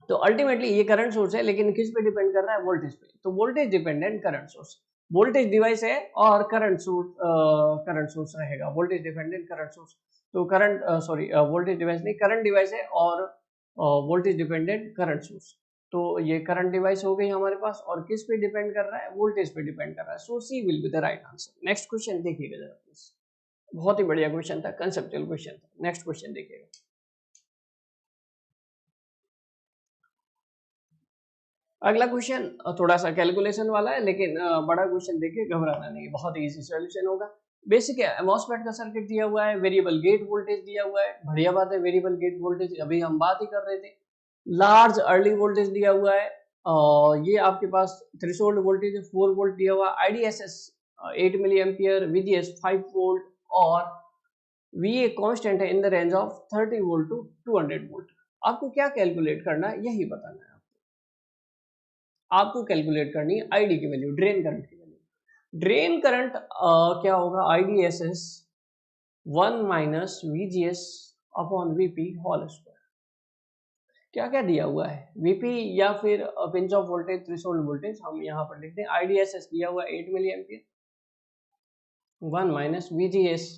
तो अल्टीमेटली ये करंट सोर्स है लेकिन किस पे डिपेंड कर रहा है, वोल्टेज पे, तो voltage dependent current source, voltage device है और करंट सोर्स रहेगा, वोल्टेज डिपेंडेंट करंट सोर्स। तो करंट वोल्टेज डिवाइस नहीं, करंट डिवाइस है और वोल्टेज डिपेंडेंट करंट सोर्स। तो ये करंट डिवाइस हो गई हमारे पास और किस पे डिपेंड कर रहा है, वोल्टेज पे डिपेंड कर रहा है। So C will be the right answer. Next question देखिएगा जरा प्लीज, बहुत ही बढ़िया क्वेश्चन था, कंसेप्चुअल क्वेश्चन था। नेक्स्ट क्वेश्चन देखिएगा, अगला क्वेश्चन थोड़ा सा कैलकुलेशन वाला है लेकिन बड़ा क्वेश्चन देखिए, घबराना नहीं, बहुत इजी सॉल्यूशन होगा। बेसिक है, मॉसफेट का सर्किट दिया हुआ है, वेरिएबल गेट वोल्टेज दिया हुआ है, बढ़िया बात है, वेरिएबल गेट वोल्टेज अभी हम बात ही कर रहे थे। लार्ज अर्ली वोल्टेज दिया हुआ है, ये आपके पास थ्रेशोल्ड वोल्टेज 4 वोल्ट दिया हुआ, IDSS 8 milliampere, VGS 5 volt और VA कांस्टेंट है in the range of 30 volt to 200 volt. आपको क्या कैलकुलेट करना है, यही बताना है। आपको कैलकुलेट करनी है ID की वैल्यू, ड्रेन करंट की वैल्यू। ड्रेन करंट क्या होगा, IDSS 1 minus VGS upon VP whole square. क्या क्या दिया हुआ है, VP या फिर pinch off voltage, threshold voltage, हम यहाँ पर लिखते हैं। IDSS दिया हुआ है 8 milliampere, 1 minus VGS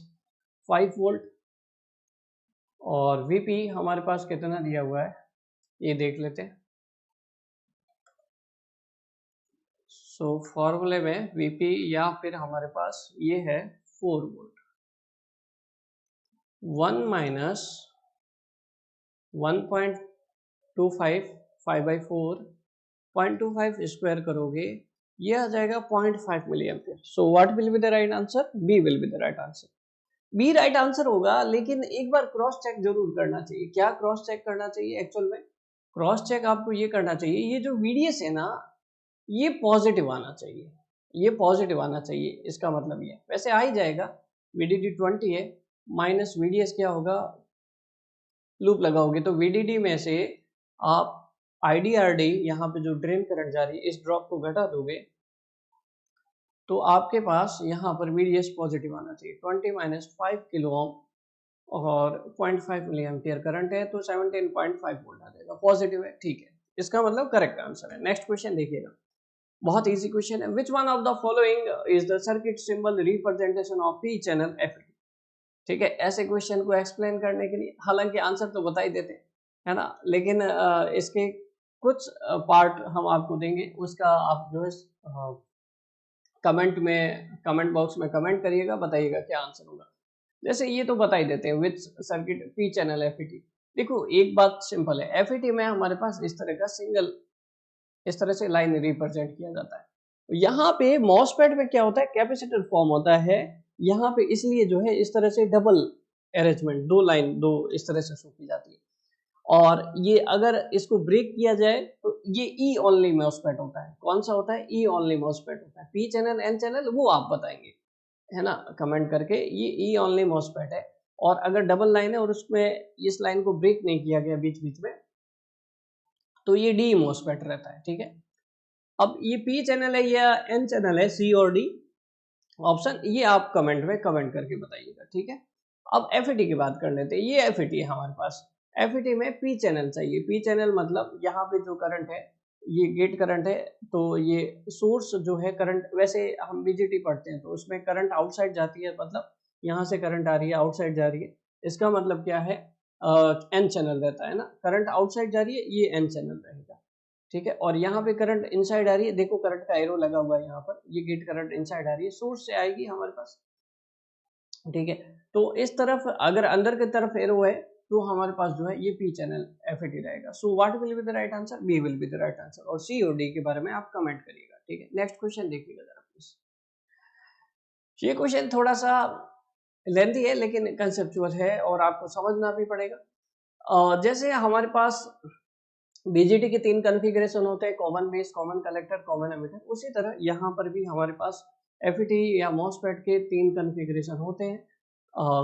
5 volt और VP हमारे पास कितना दिया हुआ है ये देख लेते हैं। सो फॉर्मूले में VP या फिर हमारे पास ये है 4 वोल्ट, 1 माइनस 1.25 5/4 0.25 स्क्वायर करोगे ये आ जाएगा 0.5 milliampere. So what will be the right answer, B will be the right answer. B right answer होगा, लेकिन एक बार क्रॉस चेक जरूर करना चाहिए। क्या क्रॉस चेक करना चाहिए, एक्चुअल में क्रॉस चेक आपको ये करना चाहिए, ये जो VDS है ना ये पॉजिटिव आना चाहिए, ये पॉजिटिव आना चाहिए, इसका मतलब ये वैसे आ ही जाएगा। VDD 20 है, माइनस VDS क्या होगा, लूप लगाओगे तो VDD में से आप IDRD यहाँ पे जो ड्रेन करंट जा रही है इस ड्रॉप को घटा दोगे तो आपके पास यहाँ पर VDS पॉजिटिव आना चाहिए। 20 - 5 किलो ओम और 0.5 मिली एम्पियर करंट है, तो 17.5 वोल्ट आ जाएगा, पॉजिटिव है, ठीक है, इसका मतलब करेक्ट आंसर है। नेक्स्ट क्वेश्चन देखिएगा, बहुत इजी क्वेश्चन है। Which one of the following is the circuit symbol representation of P channel FET। ठीक है, ऐसे क्वेश्चन को एक्सप्लेन करने के लिए, हालांकि आंसर तो बता ही देते हैं, है ना, लेकिन इसके कुछ पार्ट हम आपको देंगे, उसका आप जो है कमेंट बॉक्स में कमेंट करिएगा, बताइएगा क्या आंसर होगा। जैसे ये तो बता ही देते हैं, विच सर्किट पी चैनल FET। देखो एक बात सिंपल है, FET में हमारे पास इस तरह का सिंगल, इस तरह से लाइन रिप्रेजेंट किया जाता है। यहाँ पे मॉसफेट में क्या होता है, कैपेसिटर फॉर्म होता है यहाँ पे, इसलिए जो है इस तरह से डबल अरेंजमेंट, दो लाइन, दो इस तरह से शो की जाती है। और ये अगर इसको ब्रेक किया जाए तो ये ई ओनली मॉसफेट होता है। कौन सा होता है, ई ओनली मॉसफेट होता है। पी चैनल एन चैनल वो आप बताएंगे, है ना, कमेंट करके। ये ई ओनली मॉसफेट है, और अगर डबल लाइन है और उसमें इस लाइन को ब्रेक नहीं किया गया बीच बीच में, तो ये डी मॉसफेट रहता है। ठीक है, अब ये पी चैनल है या एन चैनल है, सी और डी ऑप्शन, ये आप कमेंट में कमेंट करके बताइएगा। ठीक है, अब FET की बात कर लेते हैं। ये FET है हमारे पास, FET में पी चैनल चाहिए। पी चैनल मतलब यहाँ पे जो करंट है, ये गेट करंट है, तो ये सोर्स जो है करंट, वैसे हम BJT पढ़ते हैं तो उसमें करंट आउटसाइड जाती है, मतलब यहाँ से करंट आ रही है, आउटसाइड जा रही है, इसका मतलब क्या है, एन चैनल रहता है ना, करंट आउटसाइड जा रही है, ये एन चैनल रहेगा। ठीक है, और यहाँ पे करंट इनसाइड आ रही है, देखो करंट का एरो लगा हुआ है यहाँ पर, ये गेट करंट इनसाइड आ रही है, सोर्स से आएगी हमारे पास। ठीक है, तो इस तरफ अगर अंदर की तरफ एरो है तो हमारे पास जो है ये पी चैनल FET रहेगा। So what will be the right answer, B will be the right answer, और सी और डी के बारे में आप कमेंट करिएगा। ठीक है, नेक्स्ट क्वेश्चन देखिएगा जरा प्लीज। ये क्वेश्चन थोड़ा सा लेंथी है लेकिन कंसेप्चुअल है और आपको समझना भी पड़ेगा। जैसे हमारे पास BJT के 3 कॉन्फ़िगरेशन होते हैं, common base, common collector, common emitter, उसी तरह यहाँ पर भी हमारे पास FET या MOSFET के 3 कॉन्फ़िगरेशन होते हैं,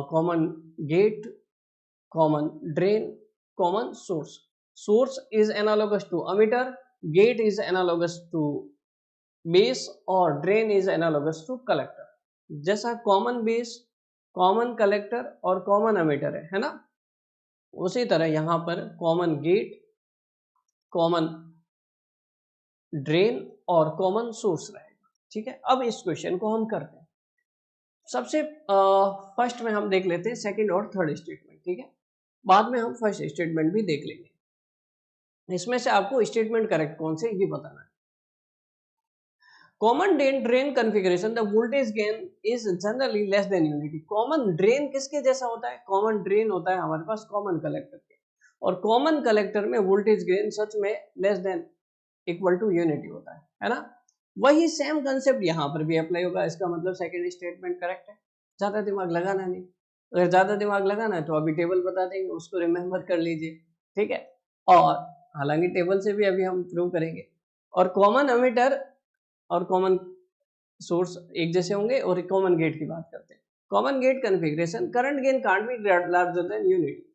common gate, common drain, common source. Source is analogous to emitter, gate is analogous to base, और drain is analogous to collector. जैसा कॉमन बेस, कॉमन कलेक्टर और कॉमन एमिटर है ना, उसी तरह यहाँ पर कॉमन गेट, कॉमन ड्रेन और कॉमन सोर्स रहेगा। ठीक है, अब इस क्वेश्चन को हम करते हैं। सबसे फर्स्ट में हम देख लेते हैं सेकंड और थर्ड स्टेटमेंट। ठीक है, बाद में हम फर्स्ट स्टेटमेंट भी देख लेंगे। इसमें से आपको स्टेटमेंट करेक्ट कौन से ये बताना है। Common drain configuration, the voltage gain is generally less than unity. Common drain किसके जैसा होता है, कॉमन ड्रेन होता है हमारे पास कॉमन कलेक्टर के, और कॉमन कलेक्टर में वोल्टेज गेन सच में less than equal to unity होता है ना। वही सेम कंसेप्ट यहाँ पर भी अप्लाई होगा। इसका मतलब सेकंड स्टेटमेंट करेक्ट है, ज्यादा दिमाग लगाना नहीं। अगर ज्यादा दिमाग लगाना है तो अभी टेबल बता देंगे, उसको रिमेम्बर कर लीजिए। ठीक है, और हालांकि टेबल से भी अभी हम प्रूव करेंगे। और कॉमन एमिटर और कॉमन सोर्स एक जैसे होंगे। और कॉमन गेट की बात करते हैं, common gate configuration, current gain can't be larger than unity,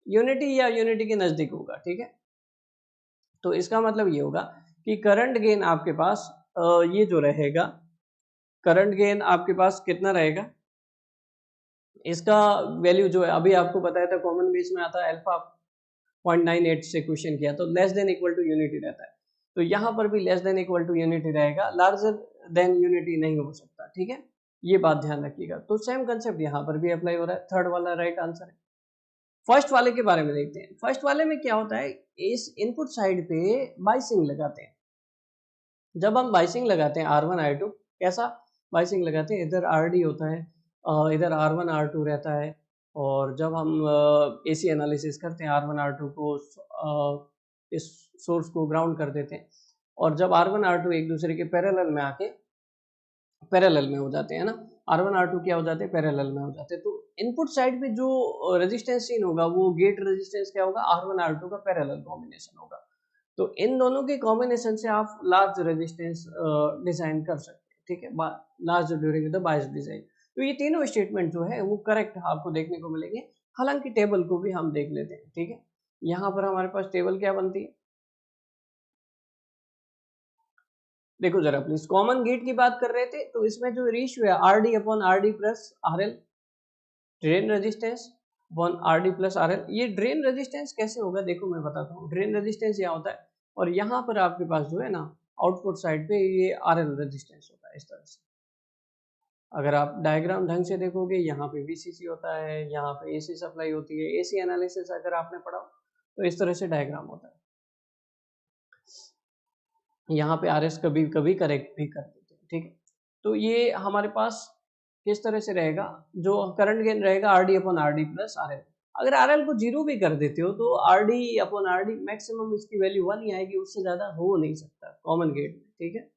unity या यूनिटी के नजदीक होगा। ठीक है, तो इसका मतलब ये होगा कि करंट गेन आपके पास ये जो रहेगा, करंट गेन आपके पास कितना रहेगा, इसका वैल्यू जो है अभी आपको बताया था, कॉमन बेस में आता है अल्फा 0.98 से क्वेश्चन किया, तो less than equal to unity रहता है। तो यहाँ पर भी less than equal to unity रहेगा, लार्जर देन यूनिटी नहीं हो सकता। ठीक है, ये बात ध्यान रखिएगा। तो सेम कंसेप्ट यहाँ पर भी अप्लाई हो रहा है, थर्ड वाला राइट आंसर है। फर्स्ट वाले के बारे में देखते हैं। फर्स्ट वाले में क्या होता है, इस इनपुट साइड पे बाइसिंग लगाते हैं। जब हम बाइसिंग लगाते हैं R1 R2, कैसा बाइसिंग लगाते हैं, इधर RD होता है, इधर R1 R2 रहता है। और जब हम AC एनालिसिस करते हैं, R1 R2 को इस सोर्स को ग्राउंड कर देते हैं, और जब R1 R2 एक दूसरे के पैरेलल में आके पैरेलल में हो जाते हैं ना, R1 R2 क्या हो जाते हैं, पैरेलल में हो जाते हैं, तो इनपुट साइड पे जो रेजिस्टेंस सीन होगा वो गेट रेजिस्टेंस क्या होगा, R1 R2 का पैरेलल कॉम्बिनेशन होगा। तो इन दोनों के कॉम्बिनेशन से आप लार्ज रेजिस्टेंस डिजाइन कर सकते हैं। ठीक है, large during the bias design. तो ये तीनों स्टेटमेंट जो है वो करेक्ट आपको देखने को मिलेंगे। हालांकि टेबल को भी हम देख लेते हैं। ठीक है, यहाँ पर हमारे पास टेबल क्या बनती है, देखो जरा प्लीज, कॉमन गेट की बात कर रहे थे तो इसमें जो रेशियो है R D upon R D plus R L, drain resistance upon R D plus R L. ये ड्रेन रेजिस्टेंस कैसे होगा, देखो मैं बताता हूँ। ड्रेन रेजिस्टेंस यहाँ होता है और यहाँ पर आपके पास जो है ना आउटपुट साइड पे ये आर एल रेजिस्टेंस होता है इस तरह से। अगर आप डायग्राम ढंग से देखोगे, यहाँ पे वीसीसी होता है, यहाँ पे एसी सप्लाई होती है, एसी एनालिसिस अगर आपने पढ़ा तो इस तरह से डायग्राम होता है। यहाँ पे आरएस कभी कभी करेक्ट भी कर देते हैं, ठीक है। तो ये हमारे पास किस तरह से रहेगा, जो करंट गेन रहेगा R D upon R D plus R L. अगर आर एल को जीरो भी कर देते हो तो R D upon R D maximum इसकी वैल्यू 1 ही आएगी, उससे ज्यादा हो नहीं सकता कॉमन गेट में, ठीक है।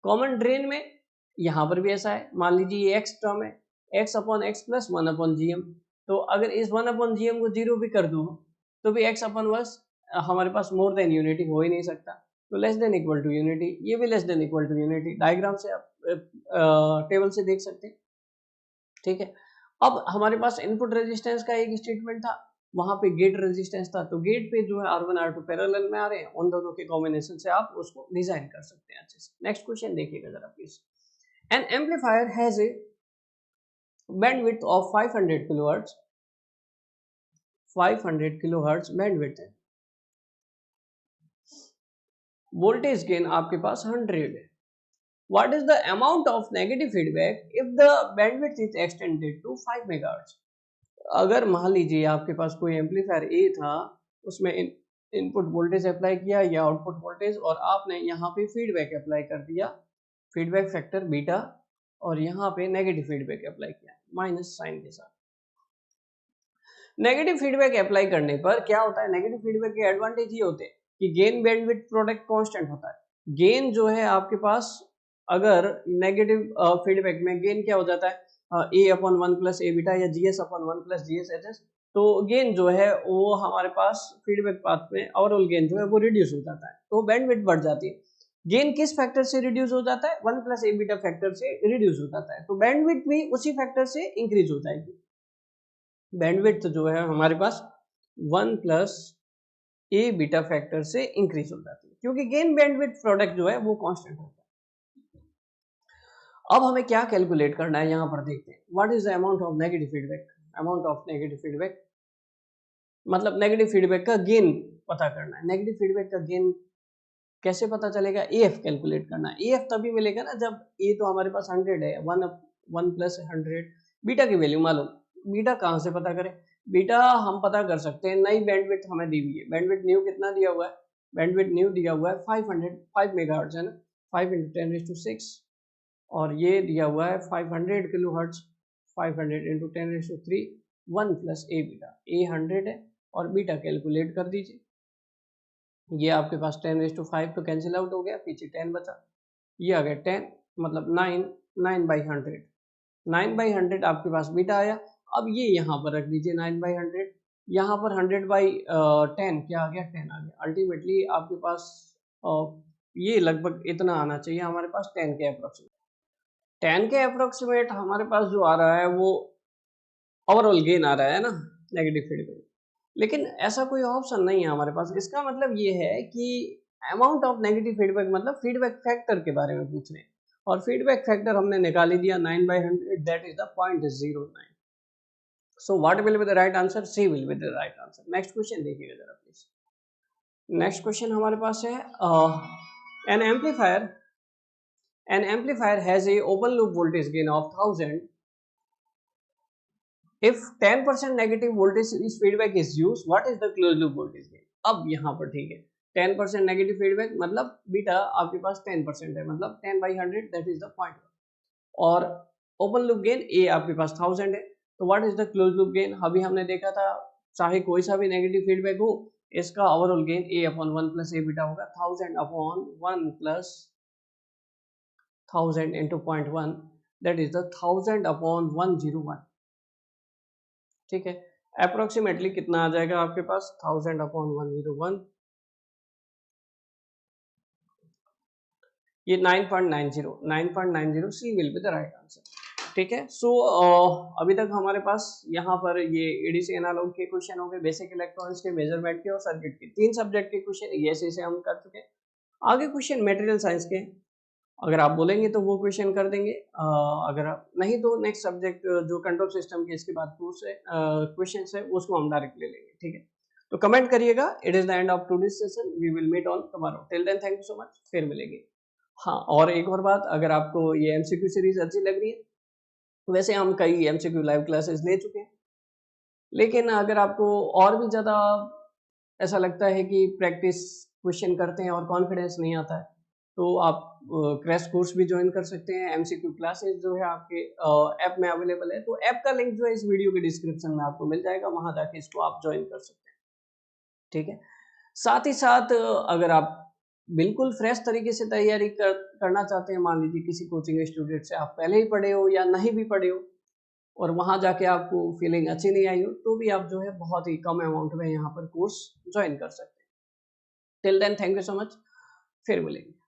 कॉमन ड्रेन में यहाँ पर भी ऐसा है, मान लीजिए ये एक्स टर्म है, X upon X plus 1 upon G M. तो अगर इस 1 अपॉन जी एम को जीरो भी कर दो तो भी एक्स अपॉन वर्स हमारे पास मोर देन यूनिटी हो ही नहीं सकता, तो less than equal to unity, ये भी less than equal to unity. Diagram से आप टेबल से देख सकते हैं, ठीक है। अब हमारे पास इनपुट रेजिस्टेंस का एक स्टेटमेंट था, वहां पे गेट रेजिस्टेंस था, तो गेट पे जो है R1 R2 पैरेलल में आ रहे हैं, उन दोनों के कॉम्बिनेशन से आप उसको डिजाइन कर सकते हैं अच्छे से। नेक्स्ट क्वेश्चन देखिएगा जरा please. N amplifier has a bandwidth of 500 kilohertz, 500 kilohertz bandwidth है, वोल्टेज गेन आपके पास 100 है। What is the amount of negative feedback if the bandwidth is extended to 5 megahertz? अगर मान लीजिए आपके पास कोई एम्पलीफायर ए था, उसमें इनपुट वोल्टेज अप्लाई किया या आउटपुट वोल्टेज, और आपने यहाँ पे फीडबैक अप्लाई कर दिया, फीडबैक फैक्टर बीटा, और यहाँ पे नेगेटिव फीडबैक अप्लाई किया माइनस साइन के साथ। नेगेटिव फीडबैक अप्लाई करने पर क्या होता है, नेगेटिव फीडबैक के एडवांटेज ये होते हैं कि गेन बैंडविड्थ प्रोडक्ट कांस्टेंट होता है। गेन जो है आपके पास, अगर नेगेटिव फीडबैक में गेन क्या हो जाता है, ए अपॉन 1 प्लस ए बीटा या GS upon 1 plus GS H S, तो गेन जो है वो हमारे पास फीडबैक पाथ में ओवरऑल गेन जो है वो रिड्यूस हो जाता है, तो बैंडविड्थ बढ़ जाती है। गेन किस फैक्टर से रिड्यूस हो जाता है, 1 प्लस ए बीटा फैक्टर से रिड्यूस हो जाता है, तो बैंडविड्थ भी उसी फैक्टर से इंक्रीज हो जाएगी। बैंडविड्थ जो है हमारे पास 1 प्लस ए बीटा फैक्टर से इंक्रीज हो जाती है, क्योंकि गेन बैंडविड्थ प्रोडक्ट जो है वो कांस्टेंट होता है। अब हमें क्या कैलकुलेट करना है, यहां पर देखते हैं। What is the amount of negative feedback, amount of negative feedback मतलब नेगेटिव फीडबैक का गेन पता करना है। नेगेटिव फीडबैक का गेन कैसे पता चलेगा, एएफ कैलकुलेट करना है। एएफ तभी मिलेगा ना जब ए तो हमारे पास 100 है, 1 प्लस 100, बीटा की वैल्यू मालूम। बीटा कहां से पता करें, बीटा हम पता कर सकते हैं, नई बैंडविड्थ हमें दी हुई है, बैंडविड्थ न्यू कितना दिया हुआ है, बैंडविड्थ न्यू दिया हुआ है 5 मेगाहर्ट्ज है ना, 5 × 10⁶, और ये दिया हुआ है 500 किलोहर्ट्ज, 500 × 10⁻³ 1 प्लस ए बीटा, ए 100 है और बीटा कैलकुलेट कर दीजिए। ये आपके पास 10⁵ तो कैंसिल आउट हो गया, पीछे 10 बचा, ये आ गया 10, मतलब 9/100, 9/100 आपके पास बीटा आया। अब ये यहाँ पर रख दीजिए 9/100, यहाँ पर 100/10 क्या आ गया, 10 आ गया। अल्टीमेटली आपके पास ये लगभग इतना आना चाहिए हमारे पास, 10 के अप्रोक्सीमेट। 10 के अप्रोक्सीमेट हमारे पास जो आ रहा है वो ओवरऑल गेन आ रहा है ना, नेगेटिव फीडबैक। लेकिन ऐसा कोई ऑप्शन नहीं है हमारे पास। इसका मतलब ये है कि अमाउंट ऑफ नेगेटिव फीडबैक मतलब फीडबैक फैक्टर के बारे में पूछ रहे हैं, और फीडबैक फैक्टर हमने निकाल ही दिया 9/100, that is the 0.09। So what will be the right answer, C will be the right answer. Next question देखिएगा जरा प्लीज। नेक्स्ट क्वेश्चन हमारे पास है, an amplifier has a open loop voltage gain of 1000 if 10% negative voltage is feedback is used, what is the closed loop voltage gain? अब यहाँ पर ठीक है, 10% नेगेटिव फीडबैक मतलब बीटा आपके पास 10% है, मतलब 10/100 दैट इज द पॉइंट, और ओपन लूप गेन ए आपके पास 1000 है, तो what is the close loop gain. अभी हमने देखा था चाहे कोई सा भी नेगेटिव फीडबैक हो, इसका ओवरऑल गेन ए अपॉन 1 प्लस ए बीटा होगा, 1000 upon 1 plus 1000 into 0.1 that is the 1000 upon 101, ठीक है। अप्रोक्सीमेटली कितना आ जाएगा आपके पास, 1000 upon 101, ये 9.90 C will be the right answer, ठीक है। सो अभी तक हमारे पास यहाँ पर ये एडीसी एनालॉग के क्वेश्चन हो गए, बेसिक इलेक्ट्रॉनिक्स के, मेजरमेंट के और सर्किट के, 3 सब्जेक्ट के क्वेश्चन ये से हम कर चुके हैं। आगे क्वेश्चन मटेरियल साइंस के, अगर आप बोलेंगे तो वो क्वेश्चन कर देंगे, अगर आप नहीं तो नेक्स्ट सब्जेक्ट जो कंट्रोल सिस्टम के इसके बाद कोर्स है क्वेश्चन है उसको हम डायरेक्ट ले लेंगे, ठीक है। तो कमेंट करिएगा। It is the end of today's session, we will meet on tomorrow. Till then thank you so much, फिर मिलेंगे। हाँ, और एक और बात, अगर आपको ये एमसीक्यू सीरीज अच्छी लग रही है, वैसे हम कई एमसीक्यू लाइव क्लासेस ले चुके हैं, लेकिन अगर आपको और भी ज़्यादा ऐसा लगता है कि प्रैक्टिस क्वेश्चन करते हैं और कॉन्फिडेंस नहीं आता है, तो आप क्रैश कोर्स भी ज्वाइन कर सकते हैं। एमसीक्यू क्लासेस जो है आपके ऐप में अवेलेबल है, तो ऐप का लिंक जो है इस वीडियो के डिस्क्रिप्शन में आपको मिल जाएगा, वहां जाके इसको आप ज्वाइन कर सकते हैं, ठीक है। साथ ही साथ अगर आप बिल्कुल फ्रेश तरीके से तैयारी करना चाहते हैं, मान लीजिए किसी कोचिंग स्टूडेंट से आप पहले ही पढ़े हो या नहीं भी पढ़े हो और वहाँ जाके आपको फीलिंग अच्छी नहीं आई हो, तो भी आप जो है बहुत ही कम अमाउंट में यहाँ पर कोर्स ज्वाइन कर सकते हैं। Till then thank you so much, फिर मिलेंगे।